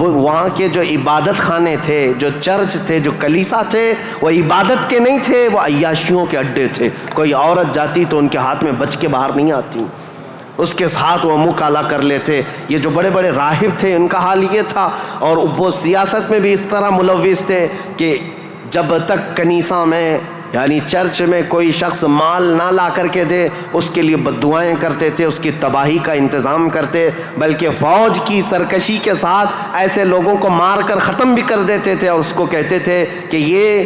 وہاں کے جو عبادت خانے تھے، جو چرچ تھے، جو کلیسا تھے، وہ عبادت کے نہیں تھے، وہ عیاشیوں کے اڈے تھے. کوئی عورت جاتی تو ان کے ہاتھ میں بچ کے باہر نہیں آتی، اس کے ساتھ وہ منہ کالا کر لیتے. یہ جو بڑے بڑے راہب تھے ان کا حال یہ تھا. اور وہ سیاست میں بھی اس طرح ملوث تھے کہ جب تک کنیسہ میں یعنی چرچ میں کوئی شخص مال نہ لا کر کے دے، اس کے لیے بد دعائیں کرتے تھے، اس کی تباہی کا انتظام کرتے، بلکہ فوج کی سرکشی کے ساتھ ایسے لوگوں کو مار کر ختم بھی کر دیتے تھے. اور اس کو کہتے تھے کہ یہ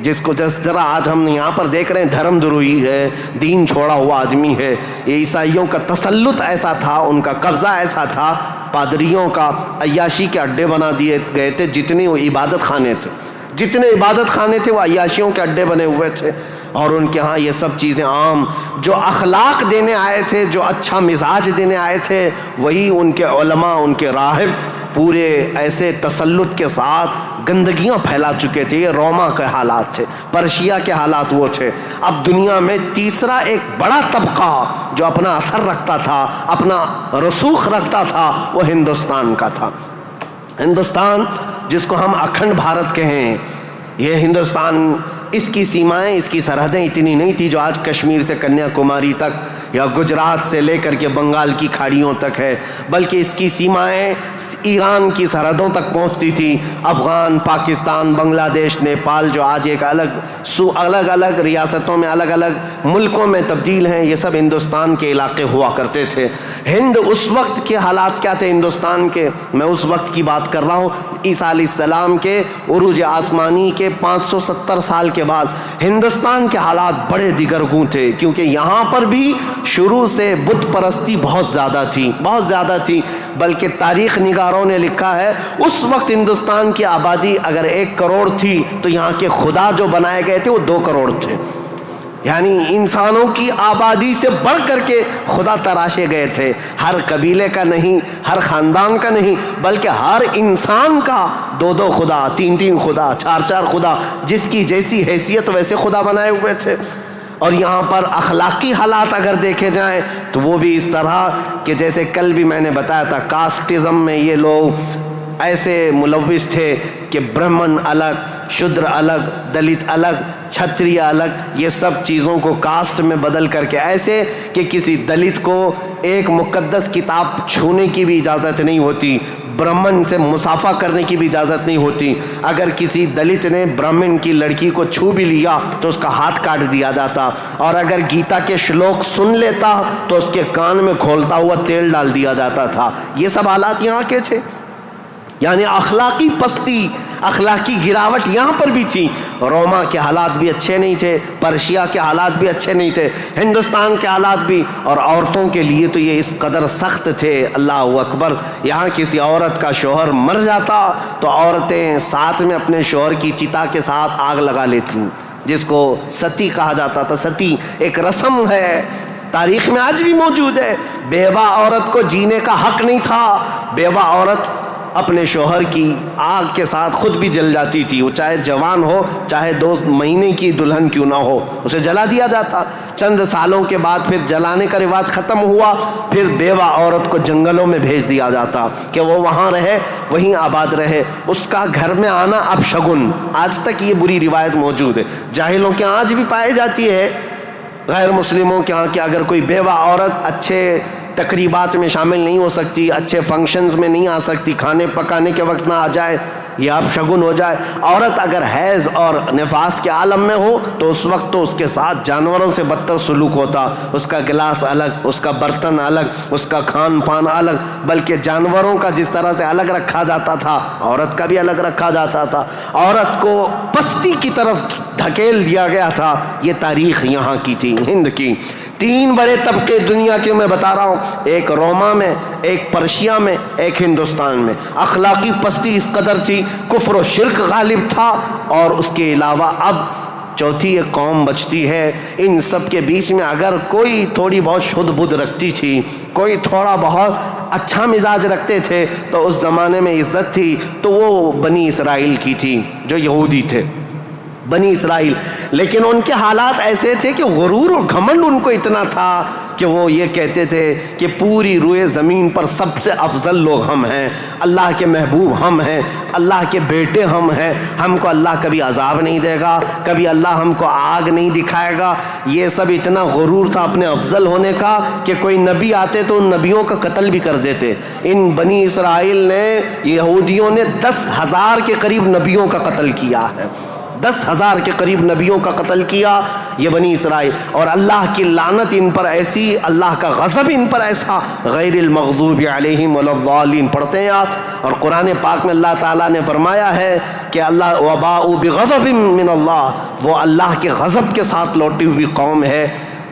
جس کو جس طرح آج ہم یہاں پر دیکھ رہے ہیں دھرم دروہی ہے، دین چھوڑا ہوا آدمی ہے. یہ عیسائیوں کا تسلط ایسا تھا، ان کا قبضہ ایسا تھا، پادریوں کا عیاشی کے اڈے بنا دیے گئے تھے. جتنے وہ عبادت خانے تھے، جتنے عبادت خانے تھے وہ عیاشیوں کے اڈے بنے ہوئے تھے. اور ان کے ہاں یہ سب چیزیں عام. جو اخلاق دینے آئے تھے، جو اچھا مزاج دینے آئے تھے، وہی ان کے علماء، ان کے راہب پورے ایسے تسلط کے ساتھ گندگیاں پھیلا چکے تھے. یہ روما کے حالات تھے, پرشیا کے حالات وہ تھے. اب دنیا میں تیسرا ایک بڑا طبقہ جو اپنا اثر رکھتا تھا, اپنا رسوخ رکھتا تھا, وہ ہندوستان کا تھا. ہندوستان جس کو ہم اکھنڈ بھارت کہیں, یہ ہندوستان, اس کی سیمائیں, اس کی سرحدیں اتنی نہیں تھی جو آج کشمیر سے کنیا کماری تک یا گجرات سے لے کر کے بنگال کی کھاڑیوں تک ہے, بلکہ اس کی سیمائیں ایران کی سرحدوں تک پہنچتی تھی. افغان, پاکستان, بنگلہ دیش, نیپال جو آج ایک الگ الگ ریاستوں میں, الگ الگ ملکوں میں تبدیل ہیں, یہ سب ہندوستان کے علاقے ہوا کرتے تھے. ہند اس وقت کے حالات کیا تھے ہندوستان کے, میں اس وقت کی بات کر رہا ہوں. عیسیٰ علیہ السلام کے عروج آسمانی کے 570 سال کے بعد ہندوستان کے حالات بڑے دیگرگوں تھے, کیونکہ یہاں پر بھی شروع سے بت پرستی بہت زیادہ تھی. بلکہ تاریخ نگاروں نے لکھا ہے اس وقت ہندوستان کی آبادی اگر 1 کروڑ تھی تو یہاں کے خدا جو بنائے گئے تھے وہ 2 کروڑ تھے. یعنی انسانوں کی آبادی سے بڑھ کر کے خدا تراشے گئے تھے. ہر قبیلے کا نہیں, ہر خاندان کا نہیں, بلکہ ہر انسان کا 2 خدا, 3 خدا, 4 خدا, جس کی جیسی حیثیت ویسے خدا بنائے ہوئے تھے. اور یہاں پر اخلاقی حالات اگر دیکھے جائیں تو وہ بھی اس طرح کہ جیسے کل بھی میں نے بتایا تھا, کاسٹزم میں یہ لوگ ایسے ملوث تھے کہ برہمن الگ, شودر الگ, دلت الگ, چھتریہ الگ, یہ سب چیزوں کو کاسٹ میں بدل کر کے, ایسے کہ کسی دلت کو ایک مقدس کتاب چھونے کی بھی اجازت نہیں ہوتی, برہمن سے مصافحہ کرنے کی بھی اجازت نہیں ہوتی. اگر کسی دلت نے برہمن کی لڑکی کو چھو بھی لیا تو اس کا ہاتھ کاٹ دیا جاتا, اور اگر گیتا کے شلوک سن لیتا تو اس کے کان میں کھولتا ہوا تیل ڈال دیا جاتا تھا. یہ سب حالات یہاں کے تھے. یعنی اخلاقی پستی, اخلاقی گراوٹ یہاں پر بھی تھی. روما کے حالات بھی اچھے نہیں تھے, پرشیا کے حالات بھی اچھے نہیں تھے, ہندوستان کے حالات بھی. اور عورتوں کے لیے تو یہ اس قدر سخت تھے, اللہ اکبر. یہاں کسی عورت کا شوہر مر جاتا تو عورتیں ساتھ میں اپنے شوہر کی چتا کے ساتھ آگ لگا لیتی, جس کو ستی کہا جاتا تھا. ستی ایک رسم ہے, تاریخ میں آج بھی موجود ہے. بیوہ عورت کو جینے کا حق نہیں تھا. بیوہ عورت اپنے شوہر کی آگ کے ساتھ خود بھی جل جاتی تھی, وہ چاہے جوان ہو, چاہے 2 مہینے کی دلہن کیوں نہ ہو, اسے جلا دیا جاتا. چند سالوں کے بعد پھر جلانے کا رواج ختم ہوا, پھر بیوہ عورت کو جنگلوں میں بھیج دیا جاتا کہ وہ وہاں رہے, وہیں آباد رہے. اس کا گھر میں آنا اب شگن, آج تک یہ بری روایت موجود ہے. جاہلوں کے آج بھی پائی جاتی ہے, غیر مسلموں کے ہاں کہ اگر کوئی بیوہ عورت اچھے تقریبات میں شامل نہیں ہو سکتی, اچھے فنکشنز میں نہیں آ سکتی, کھانے پکانے کے وقت نہ آ جائے, یہ اب شگن ہو جائے. عورت اگر حیض اور نفاس کے عالم میں ہو تو اس وقت تو اس کے ساتھ جانوروں سے بدتر سلوک ہوتا. اس کا گلاس الگ, اس کا برتن الگ, اس کا کھان پان الگ, بلکہ جانوروں کا جس طرح سے الگ رکھا جاتا تھا عورت کا بھی الگ رکھا جاتا تھا. عورت کو پستی کی طرف دھکیل دیا گیا تھا. یہ تاریخ یہاں کی تھی, ہند کی. 3 بڑے طبقے دنیا کے میں بتا رہا ہوں, ایک روما میں, ایک پرشیا میں, ایک ہندوستان میں. اخلاقی پستی اس قدر تھی, کفر و شرک غالب تھا, اور اس کے علاوہ اب چوتھی ایک قوم بچتی ہے. ان سب کے بیچ میں اگر کوئی تھوڑی بہت شدھ بدھ رکھتی تھی, کوئی تھوڑا بہت اچھا مزاج رکھتے تھے, تو اس زمانے میں عزت تھی, تو وہ بنی اسرائیل کی تھی جو یہودی تھے, بنی اسرائیل. لیکن ان کے حالات ایسے تھے کہ غرور اور گھمنڈ ان کو اتنا تھا کہ وہ یہ کہتے تھے کہ پوری روئے زمین پر سب سے افضل لوگ ہم ہیں, اللہ کے محبوب ہم ہیں, اللہ کے بیٹے ہم ہیں, ہم کو اللہ کبھی عذاب نہیں دے گا, کبھی اللہ ہم کو آگ نہیں دکھائے گا. یہ سب اتنا غرور تھا اپنے افضل ہونے کا کہ کوئی نبی آتے تو ان نبیوں کا قتل بھی کر دیتے. ان بنی اسرائیل نے, یہودیوں نے 10,000 کے قریب نبیوں کا قتل کیا ہے, 10,000 کے قریب نبیوں کا قتل کیا یہ بنی اسرائیل. اور اللہ کی لعنت ان پر ایسی, اللہ کا غضب ان پر ایسا, غیر المغضوب علیہم ولا الضالین پڑھتے ہیں آپ. اور قرآن پاک میں اللہ تعالیٰ نے فرمایا ہے کہ اللہ وباءوا بغضب من اللہ, وہ اللہ کے غضب کے ساتھ لوٹی ہوئی قوم ہے.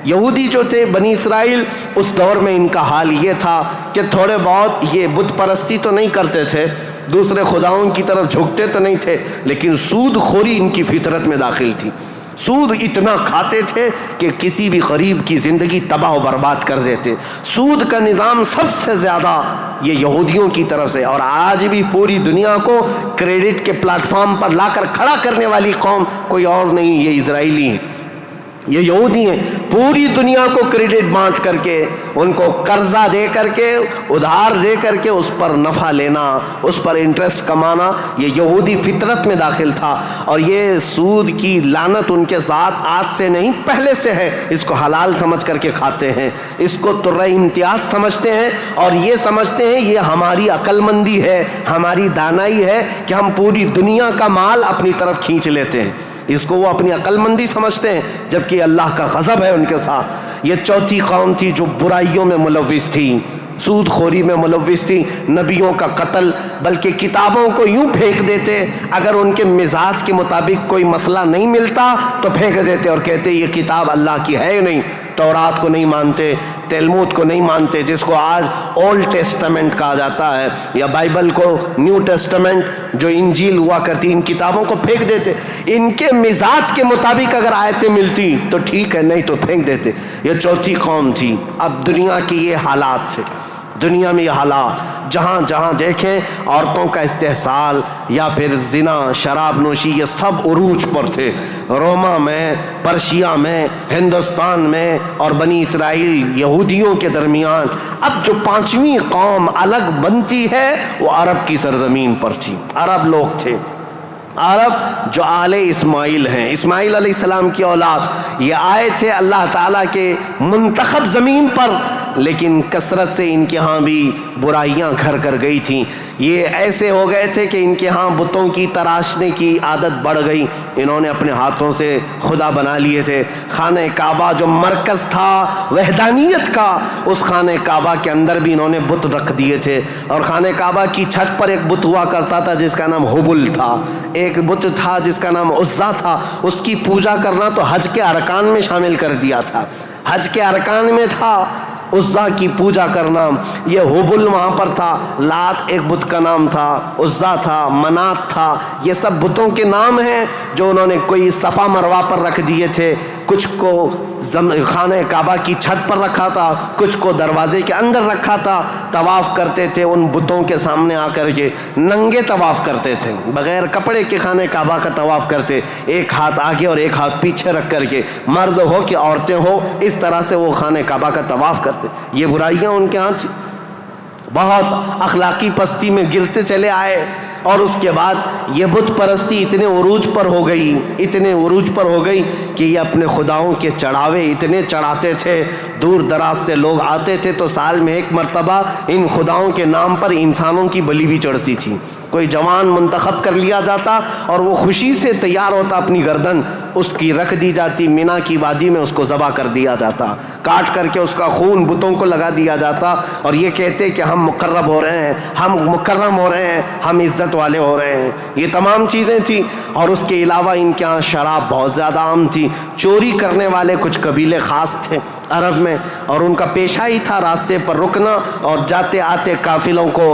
یہودی جو تھے بنی اسرائیل, اس دور میں ان کا حال یہ تھا کہ تھوڑے بہت یہ بت پرستی تو نہیں کرتے تھے, دوسرے خداؤں کی طرف جھکتے تو نہیں تھے, لیکن سود خوری ان کی فطرت میں داخل تھی. سود اتنا کھاتے تھے کہ کسی بھی غریب کی زندگی تباہ و برباد کر دیتے. سود کا نظام سب سے زیادہ یہ یہودیوں کی طرف سے، اور آج بھی پوری دنیا کو کریڈٹ کے پلیٹ فارم پر لا کر کھڑا کرنے والی قوم کوئی اور نہیں، یہ اسرائیلی ہیں، یہ یہودی ہیں. پوری دنیا کو کریڈٹ بانٹ کر کے، ان کو قرضہ دے کر کے، ادھار دے کر کے اس پر نفع لینا، اس پر انٹرسٹ کمانا، یہ یہودی فطرت میں داخل تھا. اور یہ سود کی لعنت ان کے ساتھ آج سے نہیں پہلے سے ہے. اس کو حلال سمجھ کر کے کھاتے ہیں، اس کو ترہ امتیاز سمجھتے ہیں، اور یہ سمجھتے ہیں یہ ہماری عقل مندی ہے، ہماری دانائی ہے کہ ہم پوری دنیا کا مال اپنی طرف کھینچ لیتے ہیں. اس کو وہ اپنی عقل مندی سمجھتے ہیں، جبکہ اللہ کا غضب ہے ان کے ساتھ. یہ چوتھی قوم تھی جو برائیوں میں ملوث تھی، سود خوری میں ملوث تھی، نبیوں کا قتل، بلکہ کتابوں کو یوں پھینک دیتے، اگر ان کے مزاج کے مطابق کوئی مسئلہ نہیں ملتا تو پھینک دیتے اور کہتے یہ کتاب اللہ کی ہے نہیں. تورات کو نہیں مانتے، تلمود کو نہیں مانتے، جس کو آج اولڈ ٹیسٹمنٹ کہا جاتا ہے، یا بائبل کو نیو ٹیسٹمنٹ جو انجیل ہوا کرتی، ان کتابوں کو پھینک دیتے. ان کے مزاج کے مطابق اگر آیتیں ملتی تو ٹھیک ہے، نہیں تو پھینک دیتے. یہ چوتھی قوم تھی. اب دنیا کی یہ حالات تھے، دنیا میں یہ حالات جہاں جہاں دیکھیں عورتوں کا استحصال یا پھر زنا، شراب نوشی، یہ سب عروج پر تھے. روما میں، پرشیا میں، ہندوستان میں اور بنی اسرائیل یہودیوں کے درمیان. اب جو پانچویں قوم الگ بنتی ہے وہ عرب کی سرزمین پر تھی. عرب لوگ تھے، عرب جو آل اسماعیل ہیں، اسماعیل علیہ السلام کی اولاد. یہ آئے تھے اللہ تعالیٰ کے منتخب زمین پر، لیکن کثرت سے ان کے ہاں بھی برائیاں گھر کر گئی تھیں. یہ ایسے ہو گئے تھے کہ ان کے ہاں بتوں کی تراشنے کی عادت بڑھ گئی. انہوں نے اپنے ہاتھوں سے خدا بنا لیے تھے. خانہ کعبہ جو مرکز تھا وحدانیت کا، اس خانہ کعبہ کے اندر بھی انہوں نے بت رکھ دیے تھے. اور خانہ کعبہ کی چھت پر ایک بت ہوا کرتا تھا جس کا نام حبل تھا، ایک بت تھا جس کا نام عزا تھا. اس کی پوجا کرنا تو حج کے ارکان میں شامل کر دیا تھا، حج کے ارکان میں تھا عزا کی پوجا کرنا. یہ حبل وہاں پر تھا. لات ایک بت کا نام تھا، عزا تھا، منات تھا. یہ سب بتوں کے نام ہیں جو انہوں نے کوئی صفا مروہ پر رکھ دیے تھے، کچھ کو خانہ کعبہ کی چھت پر رکھا تھا، کچھ کو دروازے کے اندر رکھا تھا. طواف کرتے تھے ان بتوں کے سامنے آ کر کے، ننگے طواف کرتے تھے، بغیر کپڑے کے خانہ کعبہ کا طواف کرتے، ایک ہاتھ آگے اور ایک ہاتھ پیچھے رکھ کر کے، مرد ہو کہ عورتیں ہو، اس طرح سے وہ خانہ کعبہ کا طواف کرتے. یہ برائیاں ان کے ہاں بہت اخلاقی پستی میں گرتے چلے آئے. اور اس کے بعد یہ بت پرستی اتنے عروج پر ہو گئی، اتنے عروج پر ہو گئی کہ یہ اپنے خداؤں کے چڑھاوے اتنے چڑھاتے تھے. دور دراز سے لوگ آتے تھے تو سال میں ایک مرتبہ ان خداؤں کے نام پر انسانوں کی بلی بھی چڑھتی تھی. کوئی جوان منتخب کر لیا جاتا اور وہ خوشی سے تیار ہوتا، اپنی گردن اس کی رکھ دی جاتی، مینا کی وادی میں اس کو ذبح کر دیا جاتا، کاٹ کر کے اس کا خون بتوں کو لگا دیا جاتا. اور یہ کہتے کہ ہم مقرب ہو رہے ہیں، ہم مکرم ہو رہے ہیں، ہم عزت والے ہو رہے ہیں. یہ تمام چیزیں تھیں. اور اس کے علاوہ ان کے ہاں شراب بہت زیادہ عام تھی. چوری کرنے والے کچھ قبیلے خاص تھے عرب میں، اور ان کا پیشہ ہی تھا راستے پر رکنا اور جاتے آتے قافلوں کو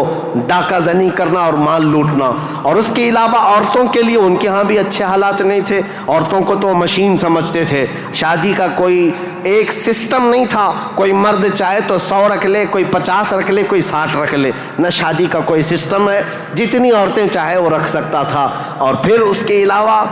ڈاکہ زنی کرنا اور مال لوٹنا. اور اس کے علاوہ عورتوں کے لیے ان کے ہاں بھی اچھے حالات نہیں تھے. عورتوں کو تو مشین سمجھتے تھے. شادی کا کوئی ایک سسٹم نہیں تھا. کوئی مرد چاہے تو 100 رکھ لے، کوئی 50 رکھ لے، کوئی 60 رکھ لے. نہ شادی کا کوئی سسٹم ہے، جتنی عورتیں چاہے وہ رکھ سکتا تھا. اور پھر اس کے علاوہ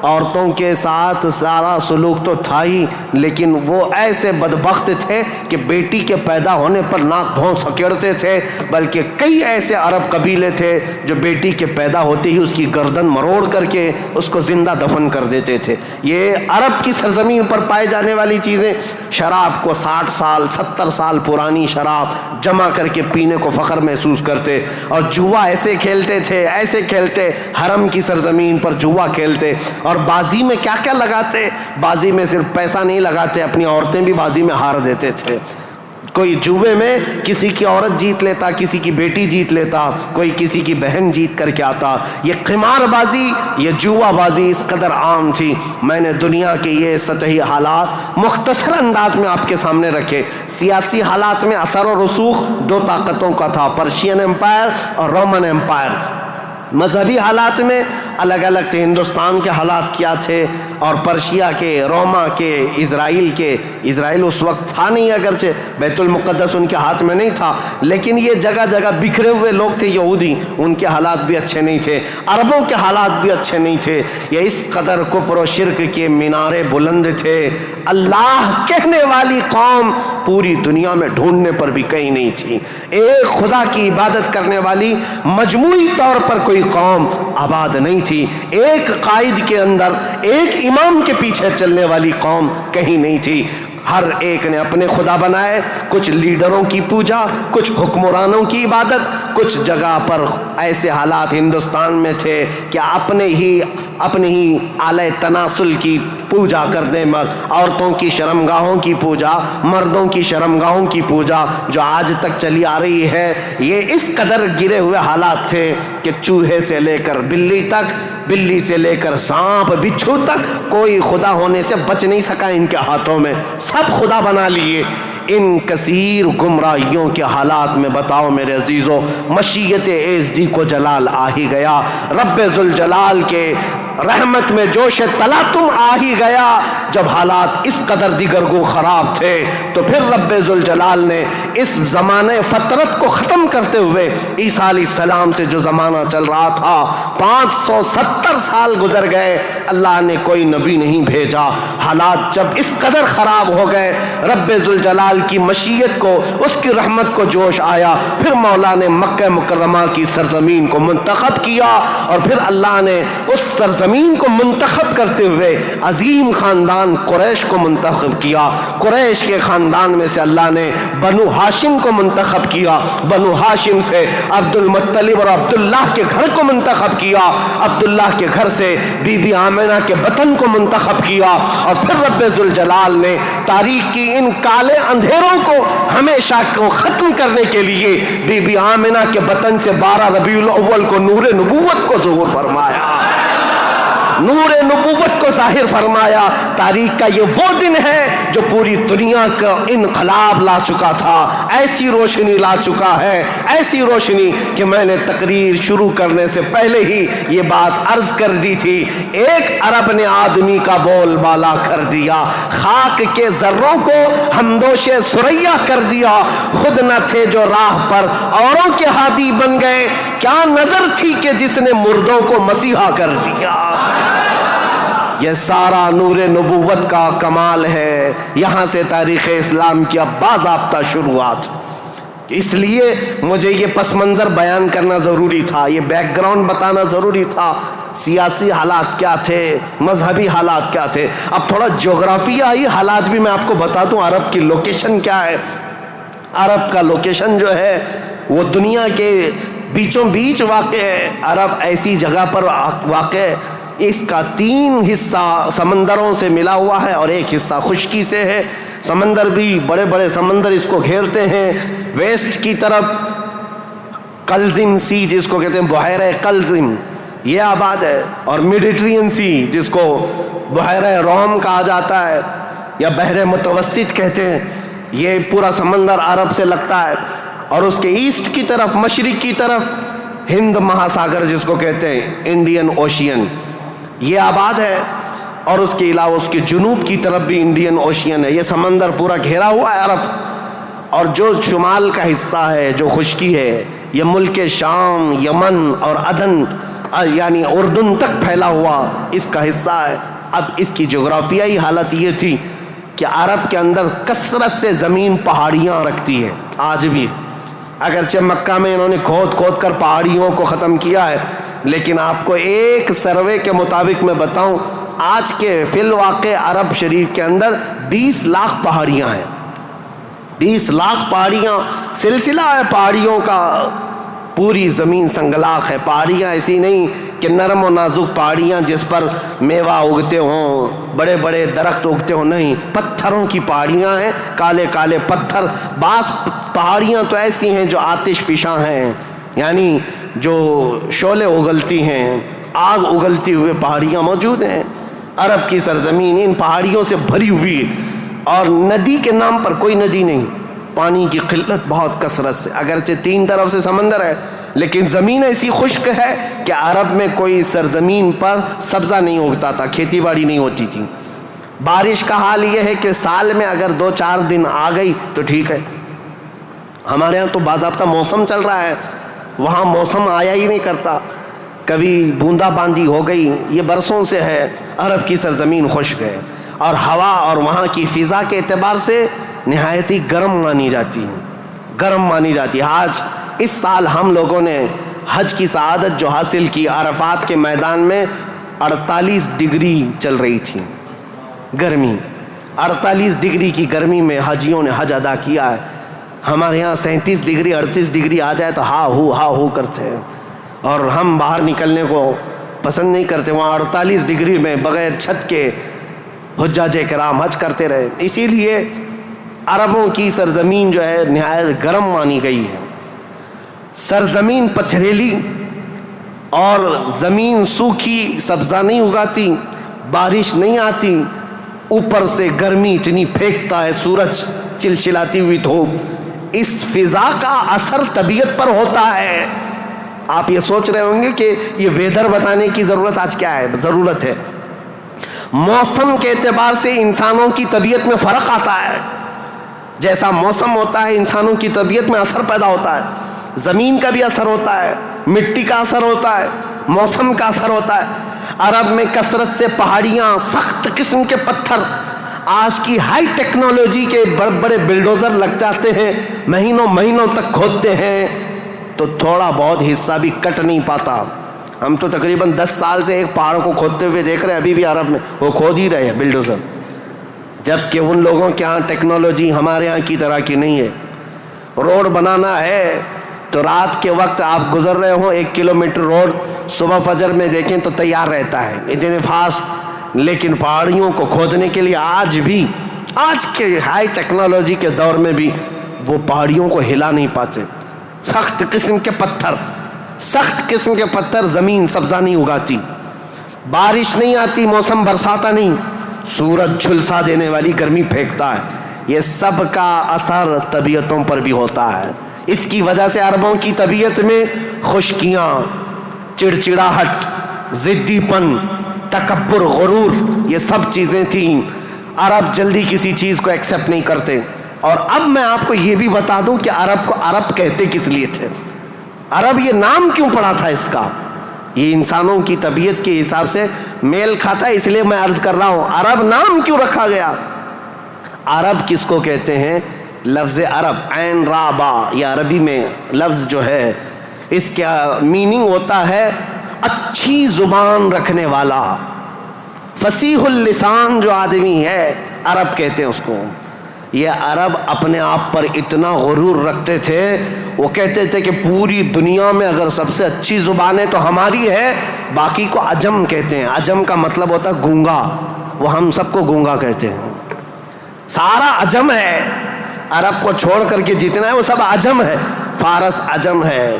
عورتوں کے ساتھ سارا سلوک تو تھا ہی، لیکن وہ ایسے بدبخت تھے کہ بیٹی کے پیدا ہونے پر ناک بھون سکیڑتے تھے. بلکہ کئی ایسے عرب قبیلے تھے جو بیٹی کے پیدا ہوتے ہی اس کی گردن مروڑ کر کے اس کو زندہ دفن کر دیتے تھے. یہ عرب کی سرزمین پر پائے جانے والی چیزیں. شراب کو 60 سال 70 سال پرانی شراب جمع کر کے پینے کو فخر محسوس کرتے. اور جوا ایسے کھیلتے تھے، ایسے کھیلتے، حرم کی سرزمین پر جوا کھیلتے. اور بازی میں کیا کیا لگاتے. بازی میں صرف پیسہ نہیں لگاتے، اپنی عورتیں بھی بازی میں ہار دیتے تھے. کوئی جوے میں کسی کی عورت جیت لیتا، کسی کی بیٹی جیت لیتا، کوئی کسی کی بہن جیت کر کے آتا. یہ قمار بازی، یہ جوا بازی اس قدر عام تھی. میں نے دنیا کے یہ سطحی حالات مختصر انداز میں آپ کے سامنے رکھے. سیاسی حالات میں اثر و رسوخ 2 طاقتوں کا تھا، پرشین امپائر اور رومن امپائر. مذہبی حالات میں الگ الگ تھے. ہندوستان کے حالات کیا تھے اور پرشیا کے، روما کے، اسرائیل کے. اسرائیل اس وقت تھا نہیں، اگرچہ بیت المقدس ان کے ہاتھ میں نہیں تھا، لیکن یہ جگہ جگہ بکھرے ہوئے لوگ تھے یہودی. ان کے حالات بھی اچھے نہیں تھے، عربوں کے حالات بھی اچھے نہیں تھے. یہ اس قدر کفر و شرک کے مینارے بلند تھے. اللہ کہنے والی قوم پوری دنیا میں ڈھونڈنے پر بھی کہیں نہیں تھی. ایک خدا کی عبادت کرنے والی مجموعی طور پر کوئی قوم آباد نہیں تھی. ایک قائد کے اندر، ایک امام کے پیچھے چلنے والی قوم کہیں نہیں تھی. ہر ایک نے اپنے خدا بنائے. کچھ لیڈروں کی پوجا، کچھ حکمرانوں کی عبادت. کچھ جگہ پر ایسے حالات ہندوستان میں تھے کہ اپنے ہی آلہ تناسل کی پوجا کرنے، عورتوں کی شرمگاہوں کی پوجا، مردوں کی شرمگاہوں کی پوجا جو آج تک چلی آ رہی ہے. یہ اس قدر گرے ہوئے حالات تھے کہ چوہے سے لے کر بلی تک، بلی سے لے کر سانپ بچھو تک کوئی خدا ہونے سے بچ نہیں سکا ان کے ہاتھوں میں. سب خدا بنا لیے. ان کثیر گمراہیوں کے حالات میں بتاؤ میرے عزیزو، مشیت ایزدی کو جلال آ ہی گیا. رب ذوالجلال کے رحمت میں جوش تلاطم آ ہی گیا. جب حالات اس قدر دیگرگو خراب تھے تو پھر رب ذوالجلال نے اس زمانے فطرت کو ختم کرتے ہوئے عیسیٰ علیہ السلام سے جو زمانہ چل رہا تھا، 570 سال گزر گئے، اللہ نے کوئی نبی نہیں بھیجا. حالات جب اس قدر خراب ہو گئے، رب ذوالجلال کی مشیت کو، اس کی رحمت کو جوش آیا. پھر مولا نے مکہ مکرمہ کی سرزمین کو منتخب کیا، اور پھر اللہ نے اس سرزمین کو منتخب کرتے ہوئے عظیم خاندان قریش کو منتخب کیا. قریش کے خاندان میں سے اللہ نے بنو ہاشم کو منتخب کیا. بنو ہاشم سے عبد المطلب اور عبداللہ کے گھر کو منتخب کیا. عبداللہ کے گھر سے بی بی آمنہ کے بطن کو منتخب کیا. اور پھر رب ذوالجلال نے تاریخ کی ان کالے اندھیروں کو ہمیشہ کو ختم کرنے کے لیے بی بی آمنہ کے بطن سے 12 ربیع الاول کو نور نبوت کو ظہور فرمایا، نور نبوت کو ظاہر فرمایا. تاریخ کا یہ وہ دن ہے جو پوری دنیا کا انقلاب لا چکا تھا. ایسی روشنی لا چکا ہے، ایسی روشنی کہ میں نے تقریر شروع کرنے سے پہلے ہی یہ بات عرض کر دی تھی. ایک عرب نے آدمی کا بول بالا کر دیا، خاک کے ذروں کو ہمدوش ثریا کر دیا. خود نہ تھے جو راہ پر اوروں کے ہادی بن گئے، کیا نظر تھی کہ جس نے مردوں کو مسیحا کر دیا. یہ سارا نور نبوت کا کمال ہے. یہاں سے تاریخ اسلام کی اب باضابطہ شروعات. اس لیے مجھے یہ پس منظر بیان کرنا ضروری تھا، یہ بیک گراؤنڈ بتانا ضروری تھا. سیاسی حالات کیا تھے، مذہبی حالات کیا تھے. اب تھوڑا جغرافیائی حالات بھی میں آپ کو بتا دوں. عرب کی لوکیشن کیا ہے. عرب کا لوکیشن جو ہے وہ دنیا کے بیچوں بیچ واقع ہے. عرب ایسی جگہ پر واقع ہے، اس کا 3 حصہ سمندروں سے ملا ہوا ہے اور 1 حصہ خشکی سے ہے. سمندر بھی بڑے بڑے سمندر اس کو گھیرتے ہیں. ویسٹ کی طرف قلزم سی جس کو کہتے ہیں بحیرہ قلزم، یہ آباد ہے. اور میڈیٹرین سی جس کو بحیرہ روم کہا جاتا ہے یا بحر متوسط کہتے ہیں، یہ پورا سمندر عرب سے لگتا ہے. اور اس کے ایسٹ کی طرف، مشرق کی طرف ہند مہاساگر جس کو کہتے ہیں انڈین اوشین، یہ آباد ہے. اور اس کے علاوہ اس کے جنوب کی طرف بھی انڈین اوشین ہے. یہ سمندر پورا گھیرا ہوا ہے عرب. اور جو شمال کا حصہ ہے، جو خشکی ہے، یہ ملک شام، یمن اور عدن یعنی اردن تک پھیلا ہوا اس کا حصہ ہے. اب اس کی جغرافیائی حالت یہ تھی کہ عرب کے اندر کثرت سے زمین پہاڑیاں رکھتی ہے آج بھی. اگرچہ مکہ میں انہوں نے کھود کھود کر پہاڑیوں کو ختم کیا ہے، لیکن آپ کو ایک سروے کے مطابق میں بتاؤں، آج کے فی الواقع عرب شریف کے اندر 20 لاکھ پہاڑیاں ہیں. 20 لاکھ پہاڑیاں، سلسلہ ہے پہاڑیوں کا. پوری زمین سنگلاخ ہے. پہاڑیاں ایسی نہیں کہ نرم و نازک پہاڑیاں جس پر میوہ اگتے ہوں، بڑے بڑے درخت اگتے ہوں، نہیں، پتھروں کی پہاڑیاں ہیں، کالے کالے پتھر. بعض پہاڑیاں تو ایسی ہیں جو آتش فشاں ہیں، یعنی جو شعلے اگلتی ہیں، آگ اگلتی ہوئے پہاڑیاں موجود ہیں. عرب کی سرزمین ان پہاڑیوں سے بھری ہوئی ہے. اور ندی کے نام پر کوئی ندی نہیں. پانی کی قلت بہت کثرت سے، اگرچہ 3 طرف سے سمندر ہے لیکن زمین ایسی خشک ہے کہ عرب میں کوئی سرزمین پر سبزہ نہیں اگتا تھا، کھیتی باڑی نہیں ہوتی تھی. بارش کا حال یہ ہے کہ سال میں اگر 2-4 دن آ گئی تو ٹھیک ہے. ہمارے ہاں تو باضابطہ موسم چل رہا ہے، وہاں موسم آیا ہی نہیں کرتا، کبھی بوندا باندی ہو گئی. یہ برسوں سے ہے. عرب کی سرزمین خشک ہے اور ہوا اور وہاں کی فضا کے اعتبار سے نہایت ہی گرم مانی جاتی ہے، گرم مانی جاتی ہے. آج اس سال ہم لوگوں نے حج کی سعادت جو حاصل کی، عرفات کے میدان میں 48 ڈگری چل رہی تھی گرمی. 48 ڈگری کی گرمی میں حاجیوں نے حج ادا کیا ہے. ہمارے یہاں 37 ڈگری 38 ڈگری آ جائے تو ہا ہو کرتے ہیں اور ہم باہر نکلنے کو پسند نہیں کرتے. وہاں 48 ڈگری میں بغیر چھت کے حجاج کرام حج کرتے رہے. اسی لیے عربوں کی سرزمین جو ہے نہایت گرم مانی گئی ہے. سرزمین پتھریلی اور زمین سوکھی، سبزہ نہیں اگاتی، بارش نہیں آتی، اوپر سے گرمی اتنی پھینکتا ہے سورج، چلچلاتی ہوئی دھوپ. اس فضا کا اثر طبیعت پر ہوتا ہے. آپ یہ سوچ رہے ہوں گے کہ یہ ویدر بتانے کی ضرورت آج کیا ہے؟ ضرورت ہے. موسم کے اعتبار سے انسانوں کی طبیعت میں فرق آتا ہے. جیسا موسم ہوتا ہے انسانوں کی طبیعت میں اثر پیدا ہوتا ہے. زمین کا بھی اثر ہوتا ہے، مٹی کا اثر ہوتا ہے، موسم کا اثر ہوتا ہے. عرب میں کثرت سے پہاڑیاں، سخت قسم کے پتھر، آج کی ہائی ٹیکنالوجی کے بڑے بڑے بلڈوزر لگ جاتے ہیں، مہینوں تک کھودتے ہیں تو تھوڑا بہت حصہ بھی کٹ نہیں پاتا. ہم تو تقریباً 10 سال سے ایک پہاڑ کو کھودتے ہوئے دیکھ رہے ہیں، ابھی بھی عرب میں وہ کھود ہی رہے ہیں بلڈوزر. جبکہ ان لوگوں کے ہاں ٹیکنالوجی ہمارے ہاں کی طرح کی نہیں ہے. روڈ بنانا ہے تو رات کے وقت آپ گزر رہے ہوں 1 کلومیٹر روڈ، صبح فجر میں دیکھیں تو تیار رہتا ہے اتنے فاسٹ. لیکن پہاڑیوں کو کھودنے کے لیے آج بھی، آج کے ہائی ٹیکنالوجی کے دور میں بھی وہ پہاڑیوں کو ہلا نہیں پاتے. سخت قسم کے پتھر، سخت قسم کے پتھر، زمین سبزہ نہیں اگاتی، بارش نہیں آتی، موسم برساتا نہیں، سورج جھلسا دینے والی گرمی پھینکتا ہے. یہ سب کا اثر طبیعتوں پر بھی ہوتا ہے. اس کی وجہ سے عربوں کی طبیعت میں خشکیاں، چڑچڑاہٹ، ضدی پن، تکبر، غرور، یہ سب چیزیں تھیں. عرب جلدی کسی چیز کو ایکسیپٹ نہیں کرتے. اور اب میں آپ کو یہ بھی بتا دوں کہ عرب کو عرب کہتے کس لیے تھے، عرب یہ نام کیوں پڑا تھا اس کا. یہ انسانوں کی طبیعت کے حساب سے میل کھاتا ہے، اس لیے میں عرض کر رہا ہوں عرب نام کیوں رکھا گیا. عرب کس کو کہتے ہیں؟ لفظ عرب، عین را با، یہ عربی میں لفظ جو ہے اس کا میننگ ہوتا ہے اچھی زبان رکھنے والا، فصیح اللسان جو آدمی ہے عرب کہتے ہیں اس کو. یہ عرب اپنے آپ پر اتنا غرور رکھتے تھے، وہ کہتے تھے کہ پوری دنیا میں اگر سب سے اچھی زبان ہے تو ہماری ہے، باقی کو عجم کہتے ہیں. عجم کا مطلب ہوتا ہے گونگا، وہ ہم سب کو گونگا کہتے ہیں. سارا عجم ہے، عرب کو چھوڑ کر کے جتنا ہے وہ سب عجم ہے. فارس عجم ہے،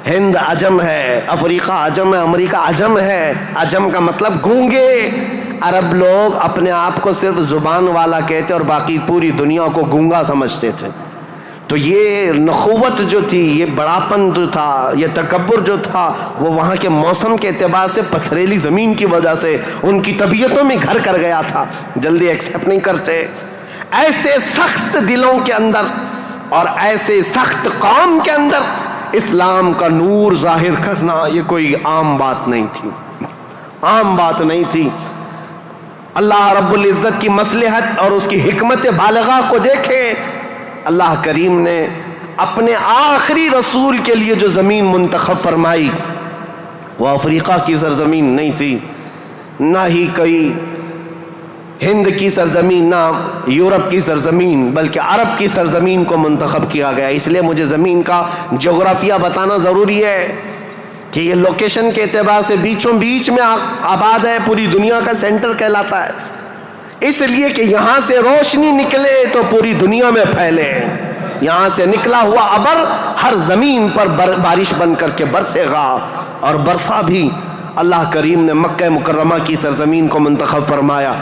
ہند عجم ہے، افریقہ عجم ہے، امریکہ عجم ہے. عجم کا مطلب گونگے. عرب لوگ اپنے آپ کو صرف زبان والا کہتے اور باقی پوری دنیا کو گونگا سمجھتے تھے. تو یہ نخوت جو تھی، یہ بڑاپن جو تھا، یہ تکبر جو تھا، وہ وہاں کے موسم کے اعتبار سے پتھریلی زمین کی وجہ سے ان کی طبیعتوں میں گھر کر گیا تھا، جلدی ایکسیپٹ نہیں کرتے. ایسے سخت دلوں کے اندر اور ایسے سخت قوم کے اندر اسلام کا نور ظاہر کرنا یہ کوئی عام بات نہیں تھی، عام بات نہیں تھی. اللہ رب العزت کی مصلحت اور اس کی حکمت بالغہ کو دیکھیں. اللہ کریم نے اپنے آخری رسول کے لیے جو زمین منتخب فرمائی وہ افریقہ کی سرزمین نہیں تھی، نہ ہی کوئی ہند کی سرزمین، نہ یورپ کی سرزمین، بلکہ عرب کی سرزمین کو منتخب کیا گیا. اس لیے مجھے زمین کا جغرافیہ بتانا ضروری ہے کہ یہ لوکیشن کے اعتبار سے بیچوں بیچ میں آباد ہے، پوری دنیا کا سینٹر کہلاتا ہے. اس لیے کہ یہاں سے روشنی نکلے تو پوری دنیا میں پھیلے. یہاں سے نکلا ہوا ابر ہر زمین پر بارش بن کر کے برسے گا، اور برسا بھی. اللہ کریم نے مکہ مکرمہ کی سرزمین کو منتخب فرمایا.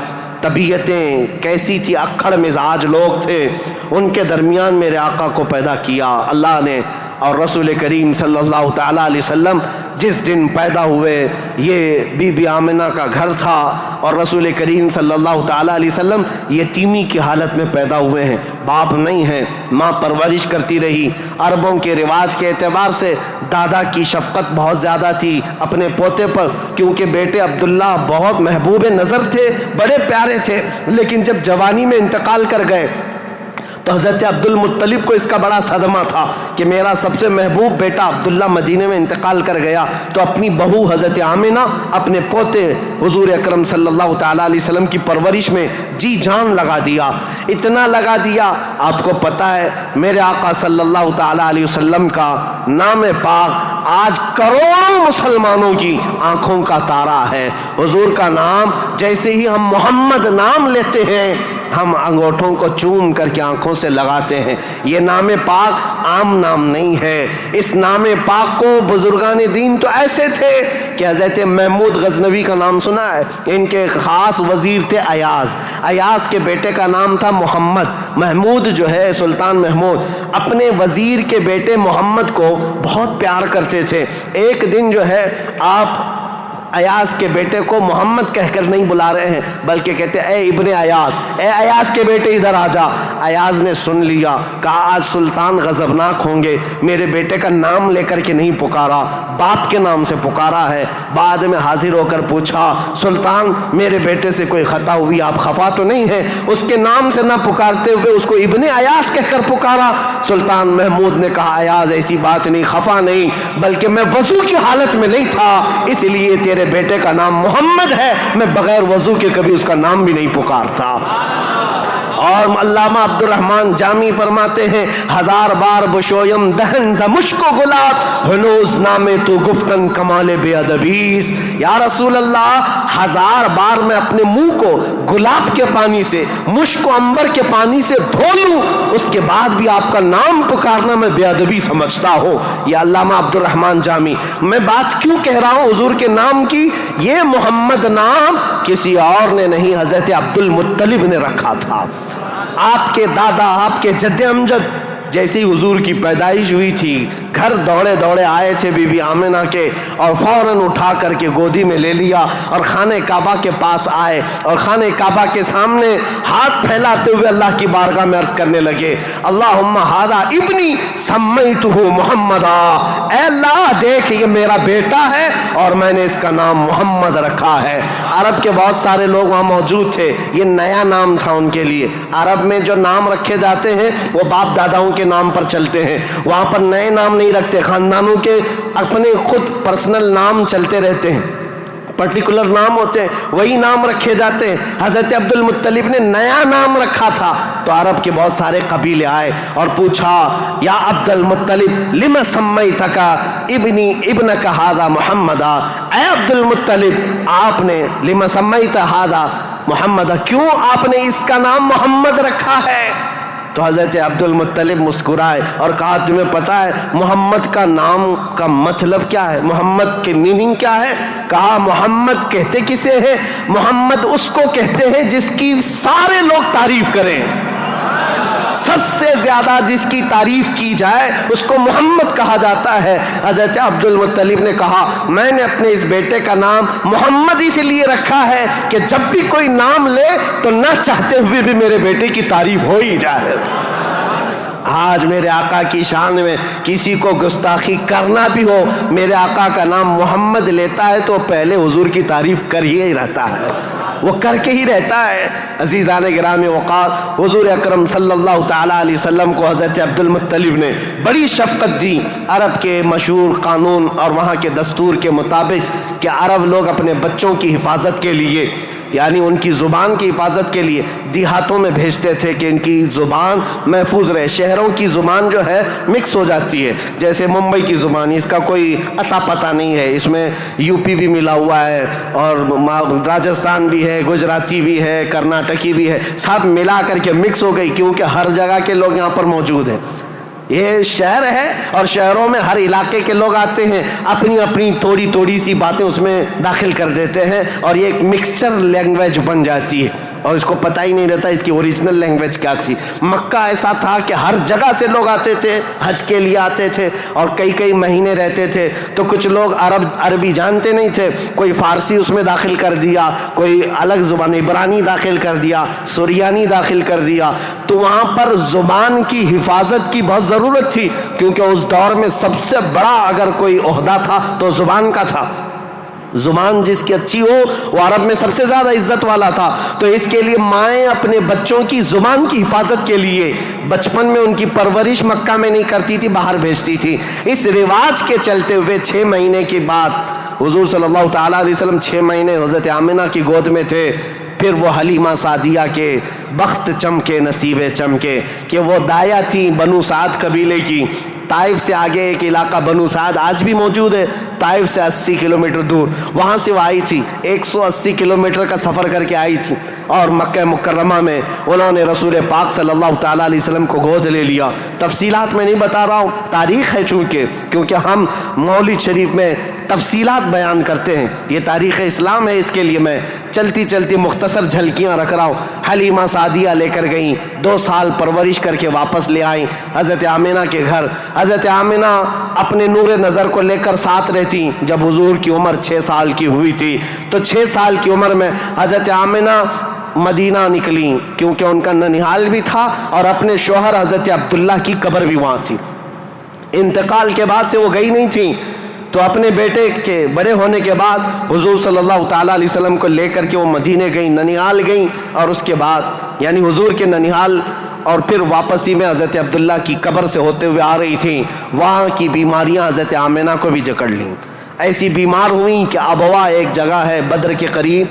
طبیعتیں کیسی تھی، اکھڑ مزاج لوگ تھے، ان کے درمیان میرے آقا کو پیدا کیا. اللہ نے اور رسول کریم صلی اللہ تعالیٰ علیہ وسلم جس دن پیدا ہوئے یہ بی بی آمنہ کا گھر تھا، اور رسول کریم صلی اللہ تعالیٰ علیہ وسلم یتیمی کی حالت میں پیدا ہوئے ہیں، باپ نہیں ہیں، ماں پرورش کرتی رہی۔ عربوں کے رواج کے اعتبار سے دادا کی شفقت بہت زیادہ تھی اپنے پوتے پر، کیونکہ بیٹے عبداللہ بہت محبوب نظر تھے، بڑے پیارے تھے، لیکن جب جوانی میں انتقال کر گئے تو حضرت عبد المطلب کو اس کا بڑا صدمہ تھا کہ میرا سب سے محبوب بیٹا عبداللہ مدینے میں انتقال کر گیا، تو اپنی بہو حضرت آمنہ اپنے پوتے حضور اکرم صلی اللہ تعالیٰ علیہ وسلم کی پرورش میں جی جان لگا دیا، اتنا لگا دیا۔ آپ کو پتہ ہے میرے آقا صلی اللہ تعالیٰ علیہ وسلم کا نام پاک آج کروڑوں مسلمانوں کی آنکھوں کا تارا ہے۔ حضور کا نام جیسے ہی ہم محمد نام لیتے ہیں ہم انگوٹھوں کو چوم کر کے آنکھوں سے لگاتے ہیں۔ یہ نام پاک عام نام نہیں ہے، اس نام پاک کو بزرگان دین تو ایسے تھے کہ حضرت محمود غزنوی کا نام سنا ہے، ان کے خاص وزیر تھے ایاز، ایاز کے بیٹے کا نام تھا محمد۔ محمود جو ہے سلطان محمود اپنے وزیر کے بیٹے محمد کو بہت پیار کرتے تھے۔ ایک دن جو ہے آپ ایاز کے بیٹے کو محمد کہہ کر نہیں بلا رہے ہیں بلکہ کہتے اے ابن ایاز، اے ایاز کے بیٹے ادھر آ جا۔ ایاز نے سن لیا، کہا آج سلطان غضبناک ہوں گے، میرے بیٹے کا نام لے کر کے نہیں پکارا، باپ کے نام سے پکارا ہے۔ بعد میں حاضر ہو کر پوچھا سلطان میرے بیٹے سے کوئی خطا ہوئی، آپ خفا تو نہیں ہیں؟ اس کے نام سے نہ پکارتے ہوئے اس کو ابن ایاز کہہ کر پکارا۔ سلطان محمود نے کہا ایاز ایسی بات نہیں، خفا نہیں، بلکہ میں وضو کی حالت میں نہیں تھا اس لیے تیرے بیٹے کا نام محمد ہے، میں بغیر وضو کے کبھی اس کا نام بھی نہیں پکارتا۔ اور علامہ عبد الرحمن جامی فرماتے ہیں ہزار بار بشویم دہن ز مشک و گلاب ہنوز نامے تو گفتن کمال بے ادبیس۔ یا رسول اللہ ہزار بار میں اپنے منہ کو گلاب کے پانی سے، مشک و عنبر کے پانی سے دھو لوں، اس کے بعد بھی آپ کا نام پکارنا میں بے ادبی سمجھتا ہوں۔ یہ علامہ عبد الرحمن جامی۔ میں بات کیوں کہہ رہا ہوں حضور کے نام کی؟ یہ محمد نام کسی اور نے نہیں، حضرت عبد المطلب نے رکھا تھا۔ آپ کے دادا، آپ کے جد امجد جیسے ہی حضور کی پیدائش ہوئی تھی گھر دوڑے دوڑے آئے تھے بی بی آمنہ کے، اور فوراً اٹھا کر کے گودی میں لے لیا اور خانہ کعبہ کے پاس آئے اور خانہ کعبہ کے سامنے ہاتھ پھیلاتے ہوئے اللہ کی بارگاہ میں عرض کرنے لگے اللہم ھذا ابنی سمیتہ محمدا، اے اللہ دیکھ یہ میرا بیٹا ہے اور میں نے اس کا نام محمد رکھا ہے۔ عرب کے بہت سارے لوگ وہاں موجود تھے، یہ نیا نام تھا ان کے لیے۔ عرب میں جو نام رکھے جاتے ہیں وہ باپ داداؤں کے نام پر چلتے ہیں، وہاں پر نئے نام نہیں رکھتے، خاندانوں کے اپنے خود پرسنل نام چلتے رہتے ہیں، پرٹیکولر نام ہوتے ہیں وہی نام رکھے جاتے ہیں۔ حضرت عبد المطلب نے نیا نام رکھا تھا تو عرب کے بہت سارے قبیلے آئے اور پوچھا یا عبد المطلب لم سمیتک ابنی ابنک ھذا محمدا، اے عبد المطلب آپ نے لم سمیت ھذا محمدا، کیوں آپ نے اس کا نام محمد رکھا ہے؟ تو حضرت عبد المطلب مسکرائے اور کہا تمہیں پتہ ہے محمد کا نام کا مطلب کیا ہے، محمد کے میننگ کیا ہے؟ کہا محمد کہتے کسے ہیں؟ محمد اس کو کہتے ہیں جس کی سارے لوگ تعریف کریں، سب سے زیادہ جس کی تعریف کی جائے اس کو محمد کہا جاتا ہے۔ حضرت عبد المطلب نے کہا میں نے اپنے اس بیٹے کا نام محمد اس لیے رکھا ہے کہ جب بھی کوئی نام لے تو نہ چاہتے ہوئے بھی میرے بیٹے کی تعریف ہو ہی جائے۔ آج میرے آقا کی شان میں کسی کو گستاخی کرنا بھی ہو، میرے آقا کا نام محمد لیتا ہے تو پہلے حضور کی تعریف کر ہی رہتا ہے، وہ کر کے ہی رہتا ہے۔ عزیزان گرامی وقار، حضور اکرم صلی اللہ تعالیٰ علیہ وسلم کو حضرت عبد المطلب نے بڑی شفقت دی۔ عرب کے مشہور قانون اور وہاں کے دستور کے مطابق کہ عرب لوگ اپنے بچوں کی حفاظت کے لیے، یعنی ان کی زبان کی حفاظت کے لیے دیہاتوں میں بھیجتے تھے کہ ان کی زبان محفوظ رہے۔ شہروں کی زبان جو ہے مکس ہو جاتی ہے، جیسے ممبئی کی زبان اس کا کوئی اتا پتہ نہیں ہے، اس میں یو پی بھی ملا ہوا ہے اور راجستھان بھی ہے، گجراتی بھی ہے، کرناٹکی بھی ہے، سب ملا کر کے مکس ہو گئی کیونکہ ہر جگہ کے لوگ یہاں پر موجود ہیں۔ یہ شہر ہے اور شہروں میں ہر علاقے کے لوگ آتے ہیں، اپنی اپنی تھوڑی تھوڑی سی باتیں اس میں داخل کر دیتے ہیں اور یہ ایک مکسچر لینگویج بن جاتی ہے۔ اور اس کو پتہ ہی نہیں رہتا اس کی اوریجنل لینگویج کیا تھی۔ مکہ ایسا تھا کہ ہر جگہ سے لوگ آتے تھے، حج کے لیے آتے تھے اور کئی کئی مہینے رہتے تھے۔ تو کچھ لوگ عربی جانتے نہیں تھے، کوئی فارسی اس میں داخل کر دیا، کوئی الگ زبان عبرانی داخل کر دیا، سریانی داخل کر دیا۔ تو وہاں پر زبان کی حفاظت کی بہت ضرورت تھی، کیونکہ اس دور میں سب سے بڑا اگر کوئی عہدہ تھا تو زبان کا تھا۔ زبان جس کی اچھی ہو وہ عرب میں سب سے زیادہ عزت والا تھا۔ تو اس کے لیے مائیں اپنے بچوں کی زبان کی حفاظت کے لیے بچپن میں ان کی پرورش مکہ میں نہیں کرتی تھی، باہر بھیجتی تھی۔ اس رواج کے چلتے ہوئے 6 مہینے کے بعد حضور صلی اللہ تعالیٰ علیہ وسلم 6 مہینے حضرت آمنہ کی گود میں تھے۔ پھر وہ حلیمہ سعدیہ کے بخت چمکے، نصیبے چمکے کہ وہ دایا تھیں بنو سعد قبیلے کی۔ طائف سے آگے ایک علاقہ بنو سعد آج بھی موجود ہے، طائف سے 80 کلومیٹر دور، وہاں سے وہ آئی تھی۔ 180 کلومیٹر کا سفر کر کے آئی تھی اور مکہ مکرمہ میں انہوں نے رسول پاک صلی اللہ تعالیٰ علیہ وسلم کو گود لے لیا۔ تفصیلات میں نہیں بتا رہا ہوں، تاریخ ہے کیونکہ ہم مولد شریف میں تفصیلات بیان کرتے ہیں، یہ تاریخ اسلام ہے، اس کے لیے میں چلتی چلتی مختصر جھلکیاں رکھ رہا ہوں۔ حلیمہ سعدیہ لے کر گئیں، 2 سال پرورش کر کے واپس لے آئیں حضرت آمنہ کے گھر۔ حضرت آمنہ اپنے نور نظر کو لے کر ساتھ رہتی۔ جب حضور کی عمر 6 سال کی ہوئی تھی تو 6 سال کی عمر میں حضرت آمنہ مدینہ نکلی، کیونکہ ان کا ننیحال بھی تھا اور اپنے شوہر حضرت عبداللہ کی قبر بھی وہاں تھی۔ انتقال کے بعد سے وہ گئی نہیں تھی، تو اپنے بیٹے کے بڑے ہونے کے بعد حضور صلی اللہ تعالیٰ علیہ وسلم کو لے کر کے وہ مدینے گئیں، ننیحال گئیں، اور اس کے بعد یعنی حضور کے ننیحال اور پھر واپسی میں حضرت عبداللہ کی قبر سے ہوتے ہوئے آ رہی تھیں۔ وہاں کی بیماریاں حضرت آمنہ کو بھی جکڑ لیں، ایسی بیمار ہوئیں کہ ابوا ایک جگہ ہے بدر کے قریب،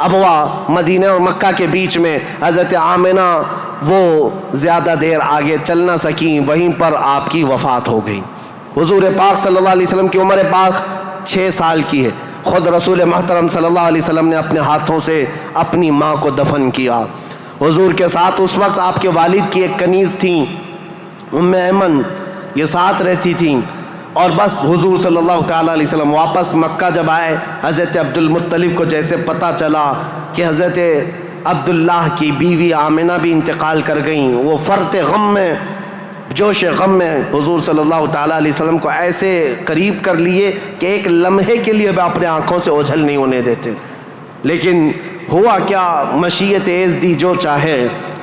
ابوا مدینہ اور مکہ کے بیچ میں، حضرت آمنہ وہ زیادہ دیر آگے چل نہ سکیں، وہیں پر آپ کی وفات ہو گئی۔ حضور پاک صلی اللہ علیہ وسلم کی عمر پاک 6 سال کی ہے۔ خود رسول محترم صلی اللہ علیہ وسلم نے اپنے ہاتھوں سے اپنی ماں کو دفن کیا۔ حضور کے ساتھ اس وقت آپ کے والد کی ایک کنیز تھیں ام ایمن، یہ ساتھ رہتی تھیں۔ اور بس حضور صلی اللہ تعالیٰ علیہ وسلم واپس مکہ جب آئے، حضرت عبد المطلب کو جیسے پتہ چلا کہ حضرت عبداللہ کی بیوی آمنہ بھی انتقال کر گئیں، وہ فرط غم میں، جوش غم میں حضور صلی اللہ تعالیٰ علیہ وسلم کو ایسے قریب کر لیے کہ ایک لمحے کے لیے بھی اپنے آنکھوں سے اوجھل نہیں ہونے دیتے۔ لیکن ہوا کیا، مشیت ایز دی جو چاہے۔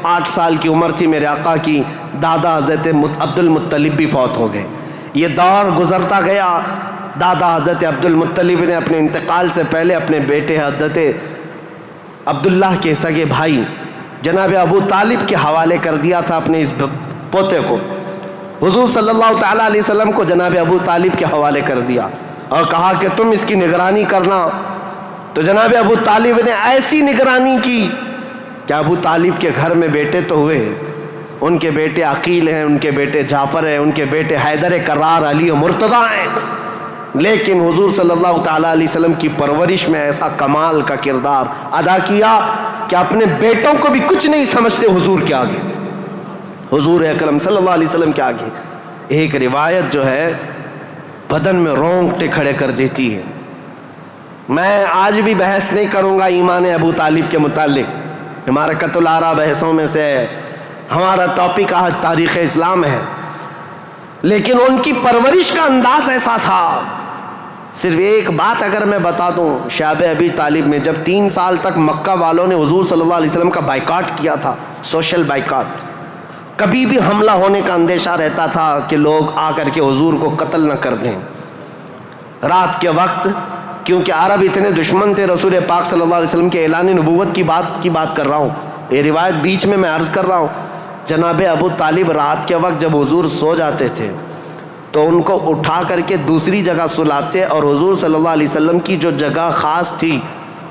8 سال کی عمر تھی میرے آقا کی، دادا حضرت عبد المطلب بھی فوت ہو گئے۔ یہ دور گزرتا گیا، دادا حضرت عبد المطلب نے اپنے انتقال سے پہلے اپنے بیٹے حضرت عبداللہ کے سگے بھائی جناب ابو طالب کے حوالے کر دیا تھا اپنے اس پوتے کو۔ حضور صلی اللہ تعالیٰ علیہ وسلم کو جناب ابو طالب کے حوالے کر دیا اور کہا کہ تم اس کی نگرانی کرنا۔ تو جناب ابو طالب نے ایسی نگرانی کی کہ ابو طالب کے گھر میں بیٹے تو ہوئے، ان کے بیٹے عقیل ہیں، ان کے بیٹے جعفر ہیں، ان کے بیٹے حیدر کرار، علی و مرتضیٰ ہیں، لیکن حضور صلی اللہ تعالیٰ علیہ وسلم کی پرورش میں ایسا کمال کا کردار ادا کیا کہ اپنے بیٹوں کو بھی کچھ نہیں سمجھتے حضور کے آگے، حضور اکرم صلی اللہ علیہ وسلم کے آگے۔ ایک روایت جو ہے بدن میں رونگٹے کھڑے کر دیتی ہے۔ میں آج بھی بحث نہیں کروں گا ایمان ابو طالب کے متعلق، حمارقۃ الآراء بحثوں میں سے ہمارا ٹاپک آج تاریخ اسلام ہے، لیکن ان کی پرورش کا انداز ایسا تھا۔ صرف ایک بات اگر میں بتا دوں، شعب ابی طالب میں جب 3 سال تک مکہ والوں نے حضور صلی اللہ علیہ وسلم کا بائیکاٹ کیا تھا، سوشل بائیکاٹ، کبھی بھی حملہ ہونے کا اندیشہ رہتا تھا کہ لوگ آ کر کے حضور کو قتل نہ کر دیں۔ رات کے وقت، کیونکہ عرب اتنے دشمن تھے رسول پاک صلی اللہ علیہ وسلم کے اعلان نبوت کی بات کر رہا ہوں، یہ روایت بیچ میں عرض کر رہا ہوں۔ جناب ابو طالب رات کے وقت جب حضور سو جاتے تھے تو ان کو اٹھا کر کے دوسری جگہ سلاتے اور حضور صلی اللہ علیہ وسلم کی جو جگہ خاص تھی،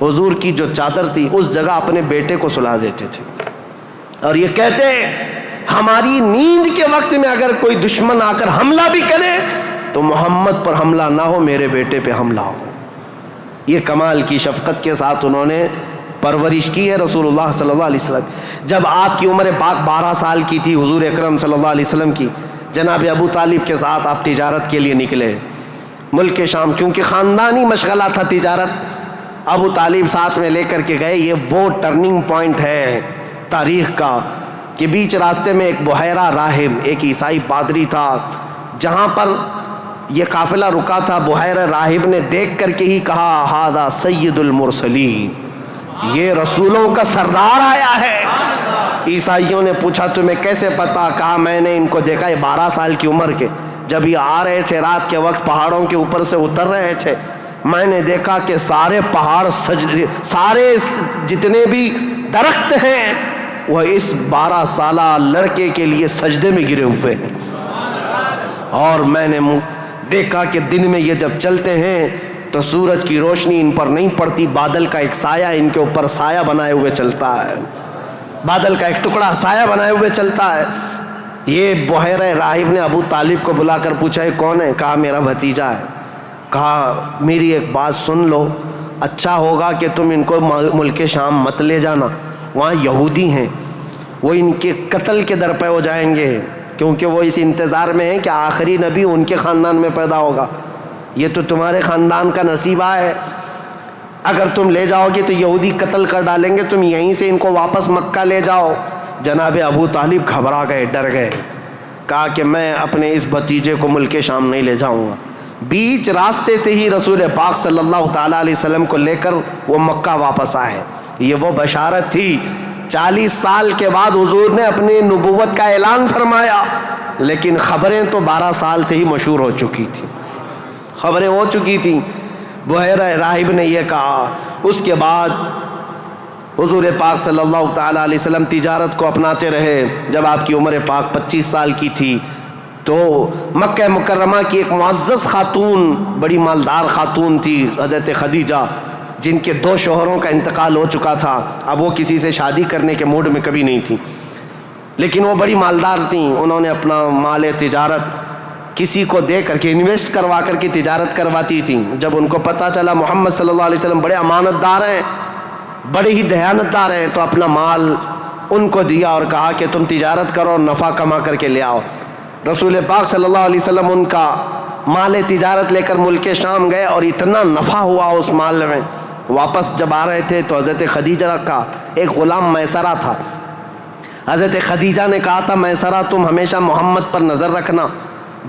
حضور کی جو چادر تھی، اس جگہ اپنے بیٹے کو سلا دیتے تھے اور یہ کہتے ہماری نیند کے وقت میں اگر کوئی دشمن آ کر حملہ بھی کرے تو محمد پر حملہ نہ ہو، میرے بیٹے پہ حملہ ہو۔ یہ کمال کی شفقت کے ساتھ انہوں نے پرورش کی ہے رسول اللہ صلی اللہ علیہ وسلم۔ جب آپ کی عمر پاک 12 سال کی تھی حضور اکرم صلی اللہ علیہ وسلم کی، جناب ابو طالب کے ساتھ آپ تجارت کے لیے نکلے ملک شام، کیونکہ خاندانی مشغلہ تھا تجارت، ابو طالب ساتھ میں لے کر کے گئے. یہ وہ ٹرننگ پوائنٹ ہے تاریخ کا کہ بیچ راستے میں ایک بحیرہ راہب، ایک عیسائی پادری تھا، جہاں پر یہ قافلہ رکا تھا. بحیرہ راہب نے دیکھ کر کے ہی کہا ھذا سید المرسلین، یہ رسولوں کا سردار آیا ہے. عیسائیوں نے پوچھا تمہیں کیسے پتا؟ کہا میں نے ان کو دیکھا، یہ 12 سال کی عمر کے، جب یہ آ رہے تھے رات کے وقت پہاڑوں کے اوپر سے اتر رہے تھے، میں نے دیکھا کہ سارے پہاڑ سارے جتنے بھی درخت ہیں وہ اس 12 سالہ لڑکے کے لیے سجدے میں گرے ہوئے ہیں. اور میں نے دیکھا کہ دن میں یہ جب چلتے ہیں تو سورج کی روشنی ان پر نہیں پڑتی، بادل کا ایک سایہ ان کے اوپر سایہ بنائے ہوئے چلتا ہے، بادل کا ایک ٹکڑا سایہ بنائے ہوئے چلتا ہے. یہ بحیرہ راہب نے ابو طالب کو بلا کر پوچھا یہ کون ہے؟ کہا میرا بھتیجا ہے. کہا میری ایک بات سن لو، اچھا ہوگا کہ تم ان کو ملک شام مت لے جانا، وہاں یہودی ہیں، وہ ان کے قتل کے در پہ ہو جائیں گے، کیونکہ وہ اس انتظار میں ہیں کہ آخری نبی ان کے خاندان میں پیدا ہوگا. یہ تو تمہارے خاندان کا نصیبہ ہے، اگر تم لے جاؤ گے تو یہودی قتل کر ڈالیں گے، تم یہیں سے ان کو واپس مکہ لے جاؤ. جناب ابو طالب گھبرا گئے، ڈر گئے. کہا کہ میں اپنے اس بھتیجے کو ملک شام نہیں لے جاؤں گا. بیچ راستے سے ہی رسول پاک صلی اللہ تعالیٰ علیہ وسلم کو لے کر وہ مکہ واپس آئے. یہ وہ بشارت تھی، 40 سال کے بعد حضور نے اپنی نبوت کا اعلان فرمایا، لیکن خبریں تو 12 سال سے ہی مشہور ہو چکی تھیں، خبریں ہو چکی تھیں. بحیرہ راہب نے یہ کہا. اس کے بعد حضور پاک صلی اللہ تعالیٰ علیہ وسلم تجارت کو اپناتے رہے. جب آپ کی عمر پاک 25 سال کی تھی تو مکہ مکرمہ کی ایک معزز خاتون، بڑی مالدار خاتون تھی، حضرت خدیجہ، جن کے 2 شوہروں کا انتقال ہو چکا تھا. اب وہ کسی سے شادی کرنے کے موڈ میں کبھی نہیں تھی، لیکن وہ بڑی مالدار تھیں. انہوں نے اپنا مال تجارت کسی کو دے کر کے انویسٹ کروا کر کے تجارت کرواتی تھیں. جب ان کو پتہ چلا محمد صلی اللہ علیہ وسلم بڑے امانت دار ہیں، بڑے ہی دیانت دار ہیں، تو اپنا مال ان کو دیا اور کہا کہ تم تجارت کرو اور نفع کما کر کے لے آؤ. رسول پاک صلی اللہ علیہ وسلم ان کا مال تجارت لے کر ملک شام گئے اور اتنا نفع ہوا اس مال میں. واپس جب آ رہے تھے تو حضرت خدیجہ کا ایک غلام میسرہ تھا. حضرت خدیجہ نے کہا تھا میسرہ تم ہمیشہ محمد پر نظر رکھنا،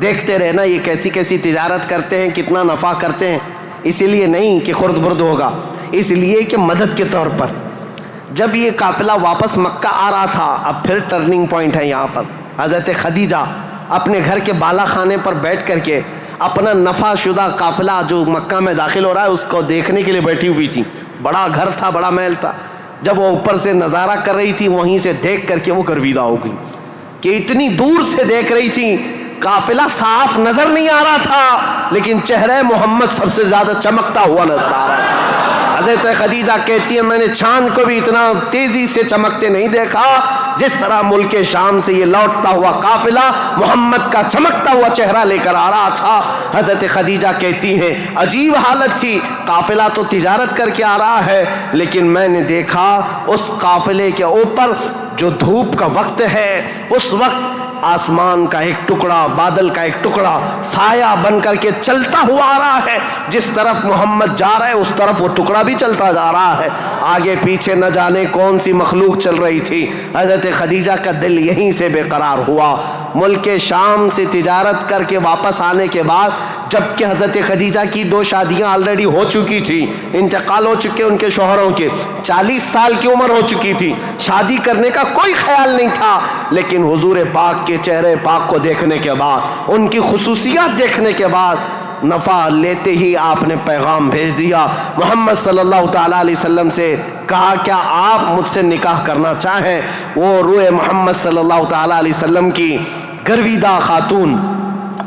دیکھتے رہنا یہ کیسی کیسی تجارت کرتے ہیں، کتنا نفع کرتے ہیں. اسی لیے نہیں کہ خرد برد ہوگا، اس لیے کہ مدد کے طور پر. جب یہ قافلہ واپس مکہ آ رہا تھا، اب پھر ٹرننگ پوائنٹ ہے یہاں پر. حضرت خدیجہ اپنے گھر کے بالا خانے پر بیٹھ کر کے اپنا نفع شدہ قافلہ جو مکہ میں داخل ہو رہا ہے اس کو دیکھنے کے لیے بیٹھی ہوئی تھی. بڑا گھر تھا، بڑا محل تھا. جب وہ اوپر سے نظارہ کر رہی تھی، وہیں سے دیکھ کر کے وہ گرویدہ ہو گئی کہ اتنی دور سے دیکھ رہی تھی، قافلہ صاف نظر نہیں آ رہا تھا، لیکن چہرہ محمد سب سے زیادہ چمکتا ہوا نظر آ رہا ہے. حضرت خدیجہ کہتی ہے میں نے چاند کو بھی اتنا تیزی سے چمکتے نہیں دیکھا جس طرح ملک شام سے یہ لوٹتا ہوا قافلہ محمد کا چمکتا ہوا چہرہ لے کر آ رہا تھا. حضرت خدیجہ کہتی ہیں عجیب حالت تھی، قافلہ تو تجارت کر کے آ رہا ہے، لیکن میں نے دیکھا اس قافلے کے اوپر جو دھوپ کا وقت ہے اس وقت آسمان کا ایک ٹکڑا، بادل کا ایک ٹکڑا سایہ بن کر کے چلتا ہوا آ رہا ہے. جس طرف محمد جا رہا ہے اس طرف وہ ٹکڑا بھی چلتا جا رہا ہے. آگے پیچھے نہ جانے کون سی مخلوق چل رہی تھی. حضرت خدیجہ کا دل یہیں سے بے قرار ہوا. ملک شام سے تجارت کر کے واپس آنے کے بعد، جبکہ حضرت خدیجہ کی 2 شادیاں آلریڈی ہو چکی تھی، انتقال ہو چکے ان کے شوہروں کے، 40 سال کی عمر ہو چکی تھی، شادی کرنے کا کوئی خیال نہیں تھا. لیکن حضور پاک کے چہرے پاک کو دیکھنے کے بعد، ان کی خصوصیات دیکھنے کے بعد، نفع لیتے ہی آپ نے پیغام بھیج دیا محمد صلی اللہ تعالیٰ علیہ وسلم سے. کہا کیا آپ مجھ سے نکاح کرنا چاہیں؟ وہ روح محمد صلی اللہ تعالیٰ علیہ وسلم کی گرویدہ خاتون،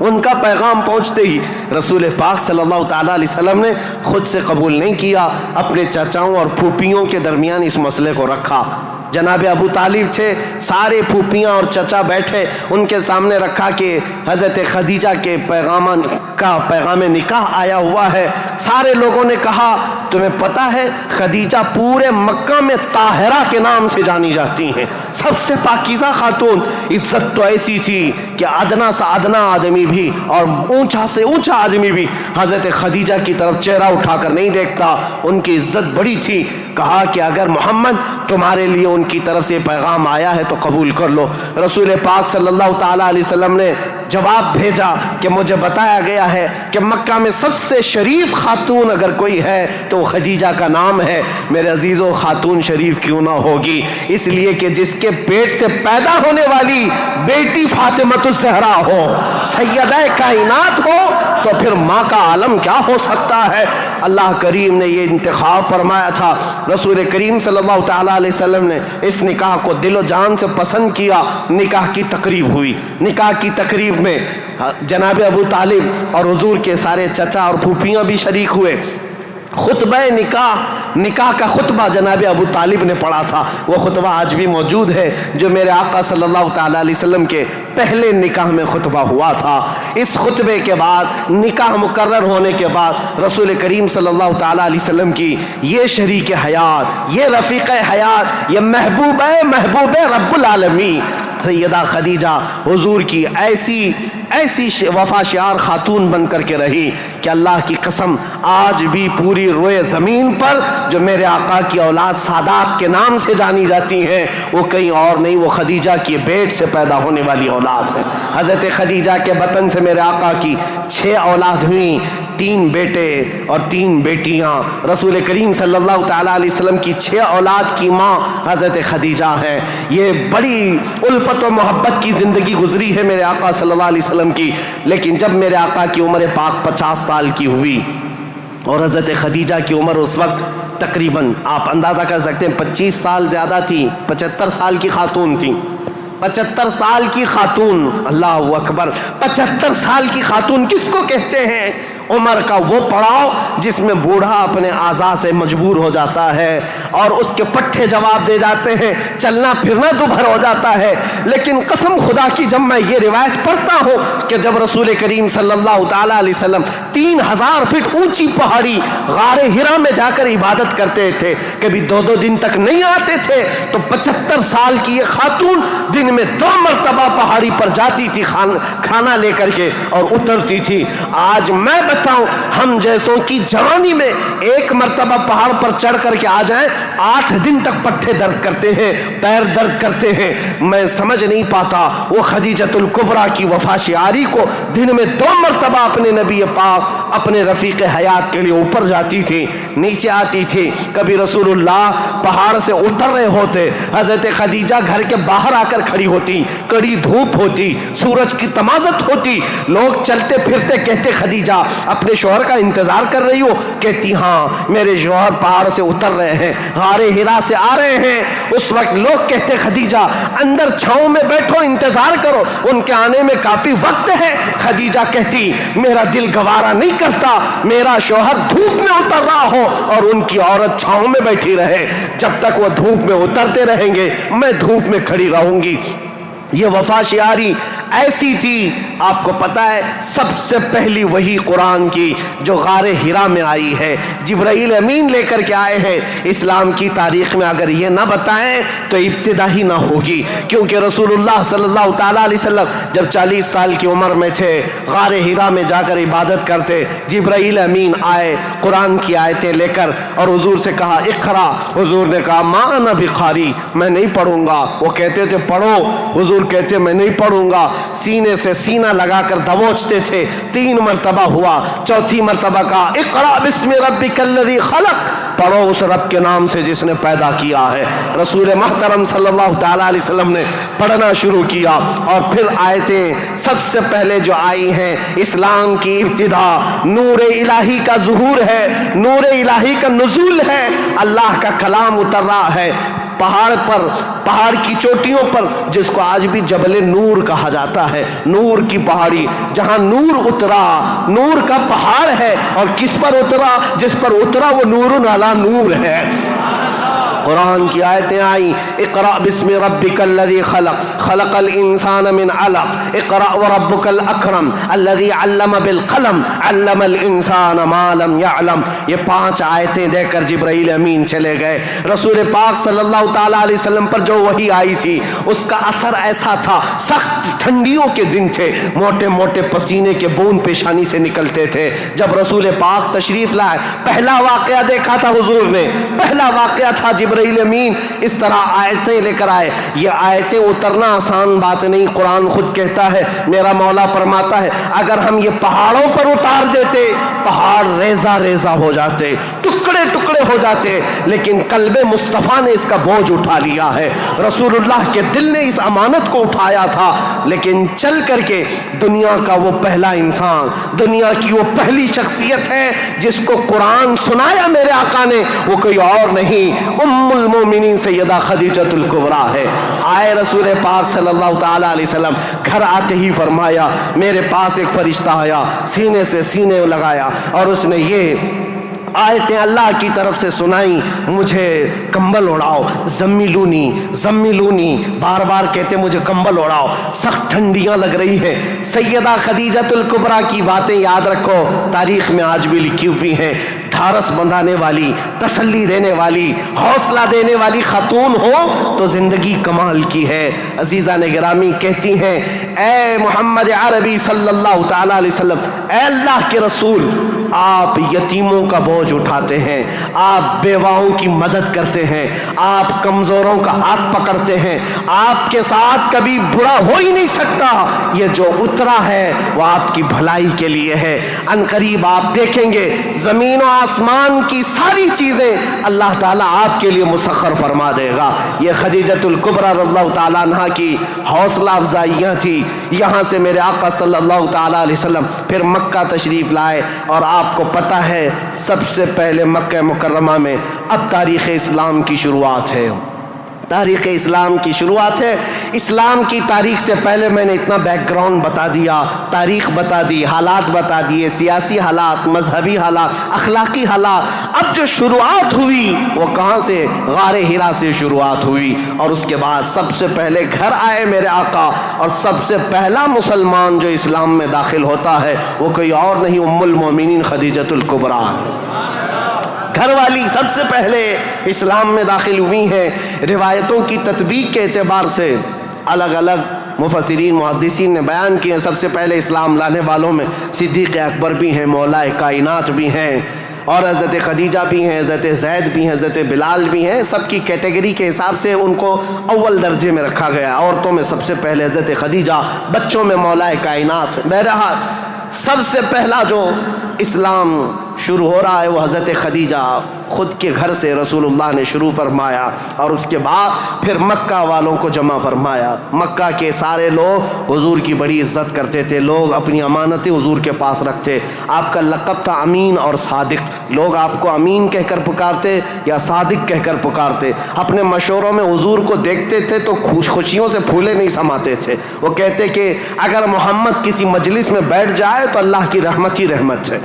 ان کا پیغام پہنچتے ہی رسول پاک صلی اللہ تعالیٰ علیہ وسلم نے خود سے قبول نہیں کیا، اپنے چچاؤں اور پھوپھیوں کے درمیان اس مسئلے کو رکھا. جناب ابو طالب تھے، سارے پھوپھیاں اور چچا بیٹھے، ان کے سامنے رکھا کہ حضرت خدیجہ کے پیغام نکاح آیا ہوا ہے. سارے لوگوں نے کہا تمہیں پتہ ہے خدیجہ پورے مکہ میں طاہرہ کے نام سے جانی جاتی ہیں، سب سے پاکیزہ خاتون. عزت تو ایسی تھی کہ ادنا سے ادنا آدمی بھی اور اونچا سے اونچا آدمی بھی حضرت خدیجہ کی طرف چہرہ اٹھا کر نہیں دیکھتا. ان کی عزت بڑی تھی. کہا کہ اگر محمد تمہارے لیے ان کی طرف سے پیغام آیا ہے تو قبول کر لو. رسول پاک صلی اللہ تعالیٰ علیہ وسلم نے جواب بھیجا کہ مجھے بتایا گیا ہے کہ مکہ میں سب سے شریف خاتون اگر کوئی ہے تو خدیجہ کا نام ہے. میرے عزیزو خاتون شریف کیوں نہ ہوگی؟ اس لیے کہ جس کے پیٹ سے پیدا ہونے والی بیٹی فاطمۃ الزہرا ہو، سیدہ کائنات ہو، تو پھر ماں کا عالم کیا ہو سکتا ہے؟ اللہ کریم نے یہ انتخاب فرمایا تھا. رسول کریم صلی اللہ تعالیٰ علیہ وسلم نے اس نکاح کو دل و جان سے پسند کیا. نکاح کی تقریب ہوئی. نکاح کی تقریب میں جناب ابو طالب اور حضور کے سارے چچا اور پھوپھیاں بھی شریک ہوئے. خطبہ نکاح کا خطبہ جناب ابو طالب نے پڑھا تھا. وہ خطبہ آج بھی موجود ہے جو میرے آقا صلی اللہ تعالیٰ علیہ وسلم کے پہلے نکاح میں خطبہ ہوا تھا. اس خطبے کے بعد نکاح مقرر ہونے کے بعد رسول کریم صلی اللہ تعالیٰ علیہ وسلم کی یہ شریک حیات، یہ رفیق حیات، یہ محبوب رب العالمین سیدہ خدیجہ حضور کی ایسی وفا شعار خاتون بن کر کے رہی کہ اللہ کی قسم آج بھی پوری روئے زمین پر جو میرے آقا کی اولاد سادات کے نام سے جانی جاتی ہیں وہ کہیں اور نہیں، وہ خدیجہ کی بیٹ سے پیدا ہونے والی اولاد ہے. حضرت خدیجہ کے بطن سے میرے آقا کی 6 اولاد ہوئیں، 3 بیٹے اور 3 بیٹیاں. رسول کریم صلی اللہ تعالیٰ علیہ وسلم کی 6 اولاد کی ماں حضرت خدیجہ ہے. یہ بڑی الفت و محبت کی زندگی گزری ہے میرے آقا صلی اللہ علیہ وسلم کی. لیکن جب میرے آقا کی عمر پاک 50 سال کی ہوئی اور حضرت خدیجہ کی عمر اس وقت تقریباً آپ اندازہ کر سکتے ہیں 25 سال زیادہ تھی، 75 سال کی خاتون تھی. 75 سال کی خاتون، اللہ اکبر، 75 سال کی خاتون کس کو کہتے ہیں؟ عمر کا وہ پڑاؤ جس میں بوڑھا اپنے اعضاء سے مجبور ہو جاتا ہے اور اس کے پٹھے جواب دے جاتے ہیں، چلنا پھرنا دوبھر ہو جاتا ہے. لیکن قسم خدا کی جب میں یہ روایت پڑھتا ہوں کہ جب رسول کریم صلی اللہ تعالیٰ علیہ وسلم 3000 فٹ اونچی پہاڑی غار ہرا میں جا کر عبادت کرتے تھے، کبھی 2 دن تک نہیں آتے تھے، تو 75 سال کی یہ خاتون دن میں 2 مرتبہ پہاڑی پر جاتی تھی کھانا لے کر کے اور اترتی تھی. آج میں بتاؤں ہم جیسوں کی جوانی میں 1 مرتبہ پہاڑ پر چڑھ کر کے آ جائیں 8 دن تک پٹھے درد کرتے ہیں، پیر درد کرتے ہیں. میں سمجھ نہیں پاتا وہ خدیجۃ الکبریٰ کی وفا شعاری کو دن میں 2 مرتبہ اپنے نبی پاک اپنے رفیق حیات کے لیے اوپر جاتی تھی، نیچے آتی تھی. کبھی رسول اللہ پہاڑ سے اتر رہے ہوتے، حضرت خدیجہ گھر کے باہر آ کر کھڑی ہوتی، کڑی دھوپ ہوتی، سورج کی تمازت ہوتی، لوگ چلتے پھرتے کہتے خدیجہ اپنے شوہر کا انتظار کر رہی ہو؟ کہتی ہاں میرے شوہر پہاڑ سے اتر رہے ہیں، غار ہرا سے آ رہے ہیں. اس وقت لوگ کہتے خدیجہ اندر چھاؤں میں بیٹھو، انتظار کرو، ان کے آنے میں کافی وقت ہے. خدیجہ کہتی میرا دل گوارا نہیں کرتا میرا شوہر دھوپ میں اتر رہا ہو اور ان کی عورت چھاؤں میں بیٹھی رہے. جب تک وہ دھوپ میں اترتے رہیں گے میں دھوپ میں کھڑی رہوں گی. یہ وفا شعاری ایسی تھی. آپ کو پتا ہے سب سے پہلی وہی قرآن کی جو غار ہرا میں آئی ہے، جبرائیل امین لے کر کے آئے ہیں. اسلام کی تاریخ میں اگر یہ نہ بتائیں تو ابتدا ہی نہ ہوگی، کیونکہ رسول اللہ صلی اللہ تعالیٰ علیہ وسلم جب 40 سال کی عمر میں تھے غار ہرا میں جا کر عبادت کرتے، جبرائیل امین آئے قرآن کی آیتیں لے کر اور حضور سے کہا اقرا. حضور نے کہا ما انا بقاری، میں نہیں پڑھوں گا. وہ کہتے تھے پڑھو، حضور کہتے میں نہیں پڑھوں گا. سینے سے سینہ لگا کر دبوچتے تھے. 3 مرتبہ ہوا، 4تھی مرتبہ کہا اقرا بسم ربک الذی خلق، پڑھو اس رب کے نام سے جس نے پیدا کیا ہے. رسول محترم صلی اللہ تعالیٰ علیہ وسلم نے پڑھنا شروع کیا اور پھر آیتیں سب سے پہلے جو آئی ہیں اسلام کی ابتدا نور الہی کا ظہور ہے، نور الہی کا نزول ہے. اللہ کا کلام اتر رہا ہے پہاڑ پر، پہاڑ کی چوٹیوں پر، جس کو آج بھی جبل نور کہا جاتا ہے. نور کی پہاڑی جہاں نور اترا، نور کا پہاڑ ہے. اور کس پر اترا؟ جس پر اترا وہ نور علی نور ہے. قرآن کی آیتیں آئیں، اقرأ بسم ربک الذی خلق خلق الانسان من علق اقرأ وربک الاکرم الذی علم بالقلم علم الانسان ما لم يعلم. یہ 5 آیتیں دے کر جبرائیل امین چلے گئے. رسول پاک صلی اللہ تعالیٰ علیہ وسلم پر جو وحی آئی تھی اس کا اثر ایسا تھا، سخت ٹھنڈیوں کے دن تھے، موٹے موٹے پسینے کے بوند پیشانی سے نکلتے تھے. جب رسول پاک تشریف لائے پہلا واقعہ دیکھا تھا حضور نے، پہلا واقعہ تھا جبرائیل امین اس طرح آیتیں لے کر آئے. یہ آیتیں اترنا آسان بات نہیں. قرآن خود کہتا ہے، میرا مولا فرماتا ہے اگر ہم یہ پہاڑوں پر اتار دیتے پہاڑ ریزہ ریزہ ہو جاتے، ٹکڑے ٹکڑے ہو جاتے، لیکن قلب مصطفیٰ نے اس کا بوجھ اٹھا لیا ہے. رسول اللہ کے دل نے اس امانت کو اٹھایا تھا، لیکن چل کر کے دنیا کا وہ پہلا انسان، دنیا کی وہ پہلی شخصیت ہے جس کو قرآن سنایا میرے آقا نے، وہ کوئی اور نہیں، ام المومنین سیدہ خدیجۃ الکبریٰ ہے. آئے رسول پاک صلی اللہ تعالیٰ علیہ وسلم، گھر آتے ہی فرمایا میرے پاس ایک فرشتہ آیا، سینے سے سینے لگایا اور اس نے یہ آیتیں اللہ کی طرف سے سنائی، مجھے کمبل اڑاؤ، زمیلونی زمیلونی، بار بار کہتے مجھے کمبل اڑاؤ، سخت ٹھنڈیاں لگ رہی ہیں. سیدہ خدیجۃ الکبریٰ کی باتیں یاد رکھو، تاریخ میں آج بھی لکھی ہوئی ہیں. ڈھارس بندھانے والی، تسلی دینے والی، حوصلہ دینے والی خاتون ہو تو زندگی کمال کی ہے. عزیزان گرامی کہتی ہیں اے محمد عربی صلی اللہ تعالیٰ علیہ وسلم، اے اللہ کے رسول، آپ یتیموں کا بوجھ اٹھاتے ہیں، آپ بیواؤں کی مدد کرتے ہیں، آپ کمزوروں کا ہاتھ پکڑتے ہیں، آپ کے ساتھ کبھی برا ہو ہی نہیں سکتا. یہ جو اترا ہے وہ آپ کی بھلائی کے لیے ہے. ان قریب آپ دیکھیں گے زمین و آسمان کی ساری چیزیں اللہ تعالیٰ آپ کے لیے مسخر فرما دے گا. یہ خدیجۃ الکبریٰ رضی اللہ تعالیٰ عنہ کی حوصلہ افزائیاں تھی. یہاں سے میرے آقا صلی اللہ تعالیٰ علیہ وسلم پھر مکہ تشریف لائے، اور آپ کو پتہ ہے سب سے پہلے مکہ مکرمہ میں اب تاریخ اسلام کی شروعات ہے. تاریخ اسلام کی شروعات ہے. اسلام کی تاریخ سے پہلے میں نے اتنا بیک گراؤنڈ بتا دیا، تاریخ بتا دی، حالات بتا دیے، سیاسی حالات، مذہبی حالات، اخلاقی حالات. اب جو شروعات ہوئی وہ کہاں سے؟ غار حرا سے شروعات ہوئی. اور اس کے بعد سب سے پہلے گھر آئے میرے آقا، اور سب سے پہلا مسلمان جو اسلام میں داخل ہوتا ہے وہ کوئی اور نہیں، ام المومنین خدیجۃ الکبریٰ. گھر والی سب سے پہلے اسلام میں داخل ہوئی ہیں. روایتوں کی تطبیق کے اعتبار سے الگ الگ مفسرین محدثین نے بیان کیے ہیں. سب سے پہلے اسلام لانے والوں میں صدیق اکبر بھی ہیں، مولا کائنات بھی ہیں، اور حضرت خدیجہ بھی ہیں، حضرت زید بھی ہیں، حضرت بلال بھی ہیں. سب کی کیٹیگری کے حساب سے ان کو اول درجے میں رکھا گیا. عورتوں میں سب سے پہلے حضرت خدیجہ، بچوں میں مولا کائنات. بہرحال سب سے پہلا جو اسلام شروع ہو رہا ہے وہ حضرت خدیجہ خود کے گھر سے رسول اللہ نے شروع فرمایا، اور اس کے بعد پھر مکہ والوں کو جمع فرمایا. مکہ کے سارے لوگ حضور کی بڑی عزت کرتے تھے، لوگ اپنی امانتیں حضور کے پاس رکھتے. آپ کا لقب تھا امین اور صادق. لوگ آپ کو امین کہہ کر پکارتے یا صادق کہہ کر پکارتے. اپنے مشوروں میں حضور کو دیکھتے تھے تو خوشیوں سے پھولے نہیں سماتے تھے. وہ کہتے کہ اگر محمد کسی مجلس میں بیٹھ جائے تو اللہ کی رحمت ہی رحمت ہے.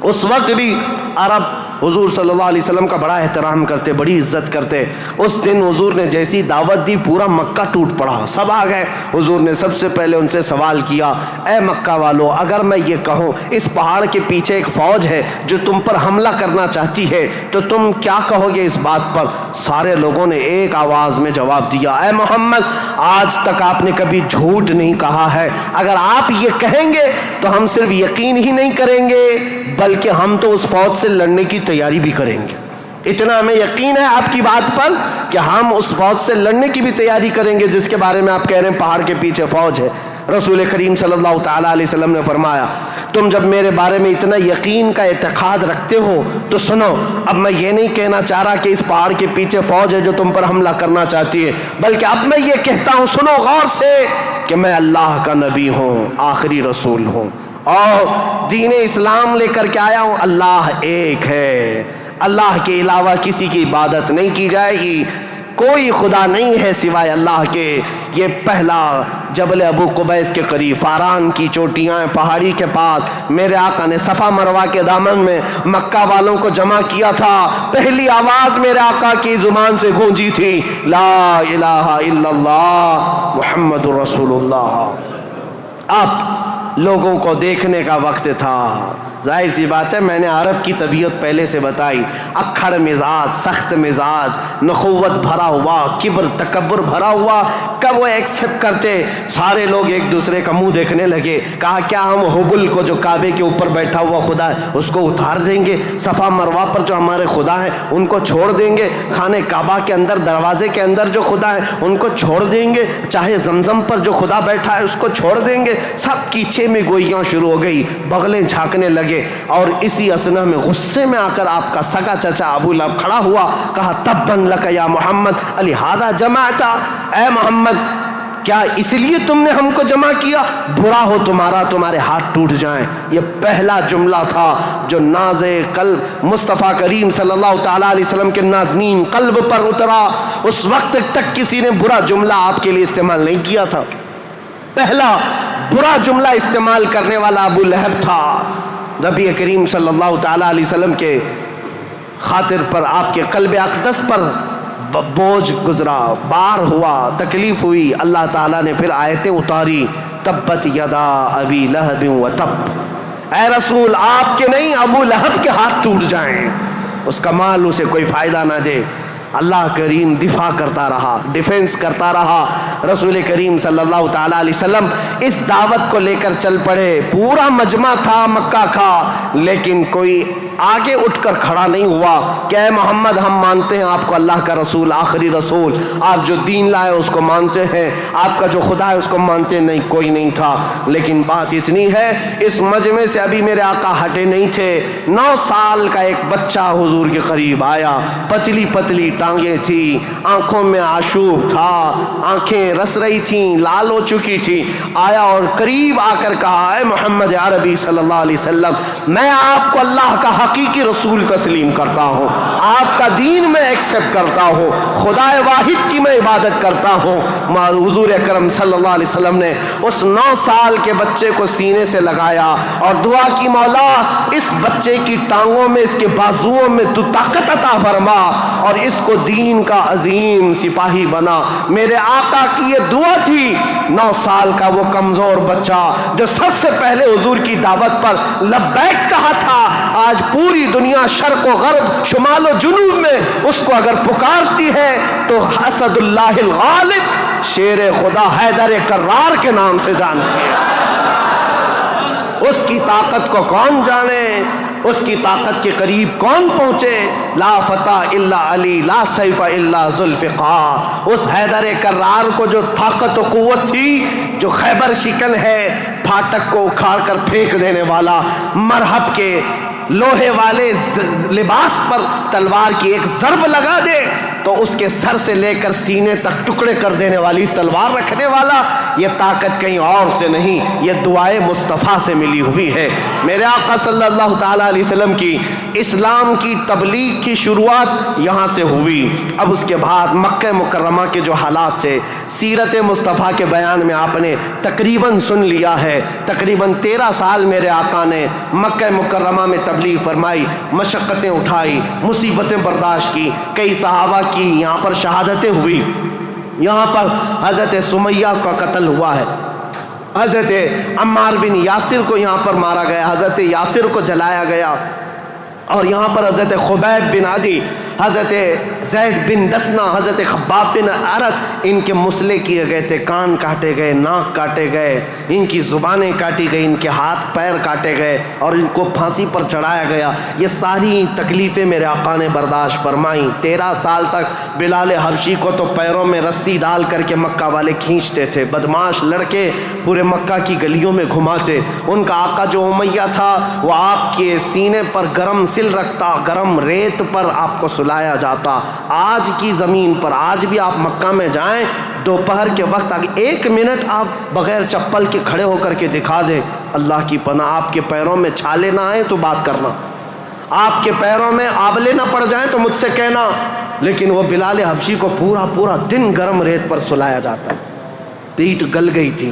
اس وقت بھی عرب حضور صلی اللہ علیہ وسلم کا بڑا احترام کرتے، بڑی عزت کرتے. اس دن حضور نے جیسی دعوت دی پورا مکہ ٹوٹ پڑا، سب آ گئے. حضور نے سب سے پہلے ان سے سوال کیا، اے مکہ والو، اگر میں یہ کہوں اس پہاڑ کے پیچھے ایک فوج ہے جو تم پر حملہ کرنا چاہتی ہے تو تم کیا کہو گے اس بات پر؟ سارے لوگوں نے ایک آواز میں جواب دیا، اے محمد، آج تک آپ نے کبھی جھوٹ نہیں کہا ہے. اگر آپ یہ کہیں گے تو ہم صرف یقین ہی نہیں کریں گے بلکہ ہم تو اس فوج سے لڑنے کی تیاری بھی کریں گے. اتنا ہمیں یقین ہے آپ کی بات پر کہ ہم اس فوج سے لڑنے کی بھی تیاری کریں گے جس کے بارے میں آپ کہہ رہے ہیں پہاڑ کے پیچھے فوج ہے. رسول کریم صلی اللہ تعالیٰ علیہ وسلم نے فرمایا، تم جب میرے بارے میں اتنا یقین کا اعتقاد رکھتے ہو تو سنو، اب میں یہ نہیں کہنا چاہ رہا کہ اس پہاڑ کے پیچھے فوج ہے جو تم پر حملہ کرنا چاہتی ہے، بلکہ اب میں یہ کہتا ہوں، سنو غور سے، کہ میں اللہ کا نبی ہوں، آخری رسول ہوں، اور دین اسلام لے کر کے آیا ہوں. اللہ ایک ہے، اللہ کے علاوہ کسی کی عبادت نہیں کی جائے گی. کوئی خدا نہیں ہے سوائے اللہ کے۔ یہ پہلا جبل ابو قبیس کے قریب فاران کی چوٹیاں پہاڑی کے پاس میرے آقا نے صفا مروہ کے دامن میں مکہ والوں کو جمع کیا تھا۔ پہلی آواز میرے آقا کی زبان سے گونجی تھی، لا الہ الا اللہ محمد رسول اللہ۔ اب لوگوں کو دیکھنے کا وقت تھا۔ ظاہر سی بات ہے، میں نے عرب کی طبیعت پہلے سے بتائی، اکھڑ مزاج، سخت مزاج، نخوت بھرا ہوا، کبر تکبر بھرا ہوا۔ کب وہ ایکسپٹ کرتے؟ سارے لوگ ایک دوسرے کا منہ دیکھنے لگے۔ کہا کیا ہم حبل کو جو کعبے کے اوپر بیٹھا ہوا خدا ہے اس کو اتار دیں گے؟ صفا مروہ پر جو ہمارے خدا ہیں ان کو چھوڑ دیں گے؟ خانہ کعبہ کے اندر دروازے کے اندر جو خدا ہے ان کو چھوڑ دیں گے؟ چاہے زمزم پر جو خدا بیٹھا ہے اس کو چھوڑ دیں گے؟ سب کی چھ میں گوئیاں شروع ہو گئی، بغلیں جھانکنے لگے۔ اور اسی اثنا میں غصے میں آ کر آپ کا سگا چچا ابو لہب کھڑا ہوا، کہا تبن لک یا محمد لہذا جمعتا، اے محمد کیا اس لیے تم نے ہم کو جمع کیا؟ برا ہو تمہارا، تمہارے ہاتھ ٹوٹ جائیں۔ یہ پہلا جملہ تھا جو ناز قلب مصطفیٰ کریم صلی اللہ تعالیٰ علیہ وسلم کے نازنین قلب پر اترا۔ اس وقت تک کسی نے برا جملہ آپ کے لیے استعمال نہیں کیا تھا۔ پہلا برا جملہ استعمال کرنے والا ابو لہب تھا۔ نبی کریم صلی اللہ تعالیٰ علیہ وسلم کے خاطر پر، آپ کے قلب اقدس پر بوجھ گزرا، بار ہوا، تکلیف ہوئی۔ اللہ تعالیٰ نے پھر آیتیں اتاری، تبت یدا ابی لہب و تب، اے رسول آپ کے نہیں ابو لہب کے ہاتھ ٹوٹ جائیں، اس کا مال اسے کوئی فائدہ نہ دے۔ اللہ کریم دفاع کرتا رہا، ڈیفنس کرتا رہا۔ رسول کریم صلی اللہ تعالیٰ علیہ وسلم اس دعوت کو لے کر چل پڑے۔ پورا مجمع تھا مکہ کا، لیکن کوئی آگے اٹھ کر کھڑا نہیں ہوا کہ اے محمد ہم مانتے ہیں آپ کو اللہ کا رسول، آخری رسول، آپ جو دین لائے اس کو مانتے ہیں، آپ کا جو خدا ہے اس کو مانتے ہیں۔ نہیں، کوئی نہیں تھا۔ لیکن بات اتنی ہے، اس مجمع سے ابھی میرے آقا ہٹے نہیں تھے۔ 9 سال کا ایک بچہ حضور کے قریب آیا، پتلی پتلی ٹانگیں تھی، آنکھوں میں آشوب تھا، آنکھیں رس رہی تھیں، لال ہو چکی تھی۔ آیا اور قریب آ کر کہا، اے محمد عربی صلی اللہ علیہ وسلم، میں آپ کو اللہ کا حقیقی رسول تسلیم کرتا ہوں، آپ کا دین میں ایکسپٹ کرتا ہوں، خدا واحد کی میں عبادت کرتا ہوں۔ حضور اکرم صلی اللہ علیہ وسلم نے اس 9 سال کے بچے کو سینے سے لگایا اور دعا کی، مولا اس بچے کی ٹانگوں میں، اس کے بازوؤں میں تو طاقت عطا فرما اور اس کو دین کا عظیم سپاہی بنا۔ میرے آقا کی یہ دعا تھی۔ 9 سال کا وہ کمزور بچہ جو سب سے پہلے حضور کی دعوت پر لبیک کہا تھا، آج پوری دنیا شرق و غرب، شمال و جنوب میں اس کو اگر پکارتی ہے تو اسد اللہ الغالب، شیر خدا حیدر کرار کے نام سے جانتی ہے۔ اس کی طاقت کو کون جانے، اس کی طاقت کے قریب کون پہنچے؟ لا فتح الا علی، لا سیف الا ذوالفقار۔ اس حیدر کرار کو جو طاقت و قوت تھی، جو خیبر شکن ہے، پھاٹک کو اکھاڑ کر پھینک دینے والا، مرحب کے لوہے والے لباس پر تلوار کی ایک ضرب لگا دے تو اس کے سر سے لے کر سینے تک ٹکڑے کر دینے والی تلوار رکھنے والا، یہ طاقت کہیں اور سے نہیں، یہ دعائے مصطفیٰ سے ملی ہوئی ہے۔ میرے آقا صلی اللہ تعالیٰ علیہ وسلم کی اسلام کی تبلیغ کی شروعات یہاں سے ہوئی۔ اب اس کے بعد مکہ مکرمہ کے جو حالات تھے، سیرت مصطفیٰ کے بیان میں آپ نے تقریباً سن لیا ہے۔ تقریباً 13 سال میرے آقا نے مکہ مکرمہ میں تبلیغ فرمائی، مشقتیں اٹھائی، مصیبتیں برداشت کی، کئی صحابہ کی یہاں پر شہادتیں ہوئی۔ یہاں پر حضرت سمیہ کا قتل ہوا ہے، حضرت عمار بن یاسر کو یہاں پر مارا گیا، حضرت یاسر کو جلایا گیا، اور یہاں پر حضرت خبیب بن عدی، حضرت زید بن دسنا، حضرت خباب بن عرت، ان کے مسلے کیے گئے تھے، کان کاٹے گئے، ناک کاٹے گئے، ان کی زبانیں کاٹی گئی، ان کے ہاتھ پیر کاٹے گئے اور ان کو پھانسی پر چڑھایا گیا۔ یہ ساری تکلیفیں میرے آقا نے برداشت فرمائیں۔ 13 سال تک بلال حبشی کو تو پیروں میں رسی ڈال کر کے مکہ والے کھینچتے تھے، بدماش لڑکے پورے مکہ کی گلیوں میں گھماتے۔ ان کا آقا جو امیہ تھا وہ آپ کے سینے پر گرم سل رکھتا، گرم ریت پر آپ کو سلایا جاتا۔ آج کی زمین پر آج بھی آپ مکہ میں جائیں، دوپہر کے وقت 1 منٹ آپ بغیر چپل کے کھڑے ہو کر کے دکھا دیں، اللہ کی پناہ آپ کے پیروں میں چھالے نہ آئیں تو بات کرنا، آپ کے پیروں میں آبلے نہ پڑ جائیں تو مجھ سے کہنا، لیکن وہ بلال حبشی کو پورا دن گرم ریت پر سلایا جاتا، پیٹ گل گئی تھی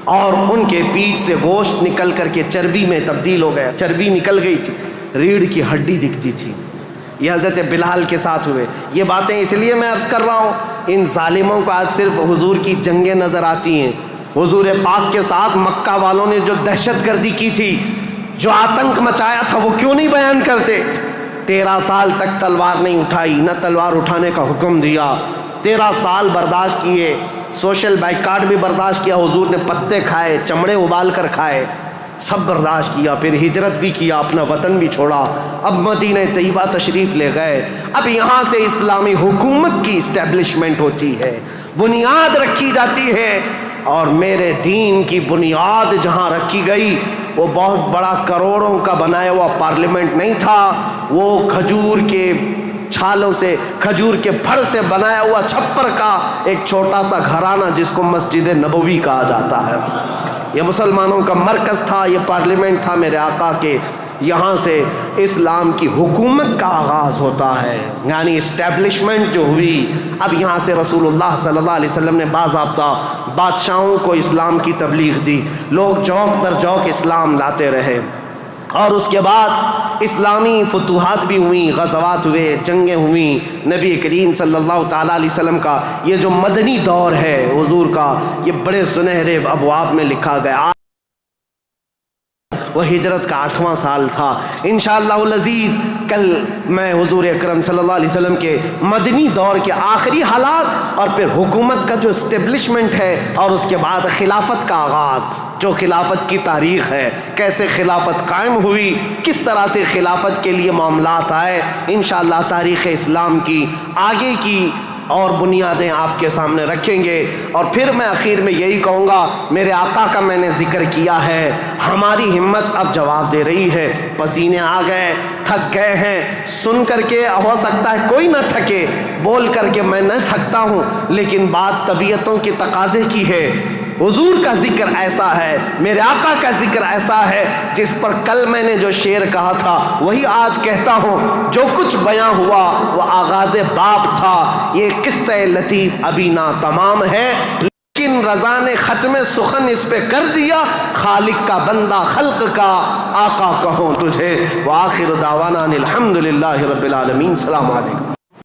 اور ان کے پیٹ سے گوشت نکل کر کے چربی میں تبدیل ہو گیا، چربی نکل گئی تھی، ریڑھ کی ہڈی دکھتی تھی۔ یہ حضرت بلال کے ساتھ ہوئے۔ یہ باتیں اس لیے میں عرض کر رہا ہوں، ان ظالموں کو آج صرف حضور کی جنگیں نظر آتی ہیں۔ حضور پاک کے ساتھ مکہ والوں نے جو دہشت گردی کی تھی، جو آتنک مچایا تھا، وہ کیوں نہیں بیان کرتے؟ 13 سال تک تلوار نہیں اٹھائی، نہ تلوار اٹھانے کا حکم دیا، 13 سال برداشت کیے، سوشل بائیکاٹ بھی برداشت کیا، حضور نے پتے کھائے، چمڑے ابال کر کھائے، سب برداشت کیا، پھر ہجرت بھی کیا، اپنا وطن بھی چھوڑا، اب مدینہ طیبہ تشریف لے گئے۔ اب یہاں سے اسلامی حکومت کی اسٹیبلشمنٹ ہوتی ہے، بنیاد رکھی جاتی ہے، اور میرے دین کی بنیاد جہاں رکھی گئی وہ بہت بڑا کروڑوں کا بنایا ہوا پارلیمنٹ نہیں تھا، وہ کھجور کے چھالوں سے، کھجور کے پھڑ سے بنایا ہوا چھپر کا ایک چھوٹا سا گھرانہ جس کو مسجد نبوی کہا جاتا ہے، یہ مسلمانوں کا مرکز تھا، یہ پارلیمنٹ تھا میرے آقا کے۔ یہاں سے اسلام کی حکومت کا آغاز ہوتا ہے، یعنی اسٹیبلشمنٹ جو ہوئی۔ اب یہاں سے رسول اللہ صلی اللہ علیہ وسلم نے باضابطہ بادشاہوں کو اسلام کی تبلیغ دی، لوگ جوک در جوک اسلام لاتے رہے، اور اس کے بعد اسلامی فتوحات بھی ہوئیں، غزوات ہوئے، جنگیں ہوئیں۔ نبی کریم صلی اللہ تعالیٰ علیہ وسلم کا یہ جو مدنی دور ہے حضور کا، یہ بڑے سنہرے ابواب میں لکھا گیا۔ وہ ہجرت کا 8واں سال تھا۔ انشاءاللہ العزیز کل میں حضور اکرم صلی اللہ علیہ وسلم کے مدنی دور کے آخری حالات اور پھر حکومت کا جو اسٹیبلشمنٹ ہے اور اس کے بعد خلافت کا آغاز، جو خلافت کی تاریخ ہے، کیسے خلافت قائم ہوئی، کس طرح سے خلافت کے لیے معاملات آئے، انشاءاللہ تاریخ اسلام کی آگے کی اور بنیادیں آپ کے سامنے رکھیں گے۔ اور پھر میں آخر میں یہی کہوں گا، میرے آقا کا میں نے ذکر کیا ہے، ہماری ہمت اب جواب دے رہی ہے، پسینے آ گئے، تھک گئے ہیں، سن کر کے ہو سکتا ہے کوئی نہ تھکے، بول کر کے میں نہ تھکتا ہوں، لیکن بات طبیعتوں کے تقاضے کی ہے۔ حضور کا ذکر ایسا ہے، میرے آقا کا ذکر ایسا ہے، جس پر کل میں نے جو شعر کہا تھا وہی آج کہتا ہوں، جو کچھ بیاں ہوا وہ آغاز باب تھا، یہ قصہ لطیف ابھی ناتمام ہے، لیکن رضا نے ختم سخن اس پہ کر دیا، خالق کا بندہ خلق کا آقا کہوں تجھے۔ وآخر دعوانا الحمدللہ رب العالمین۔ السلام علیکم۔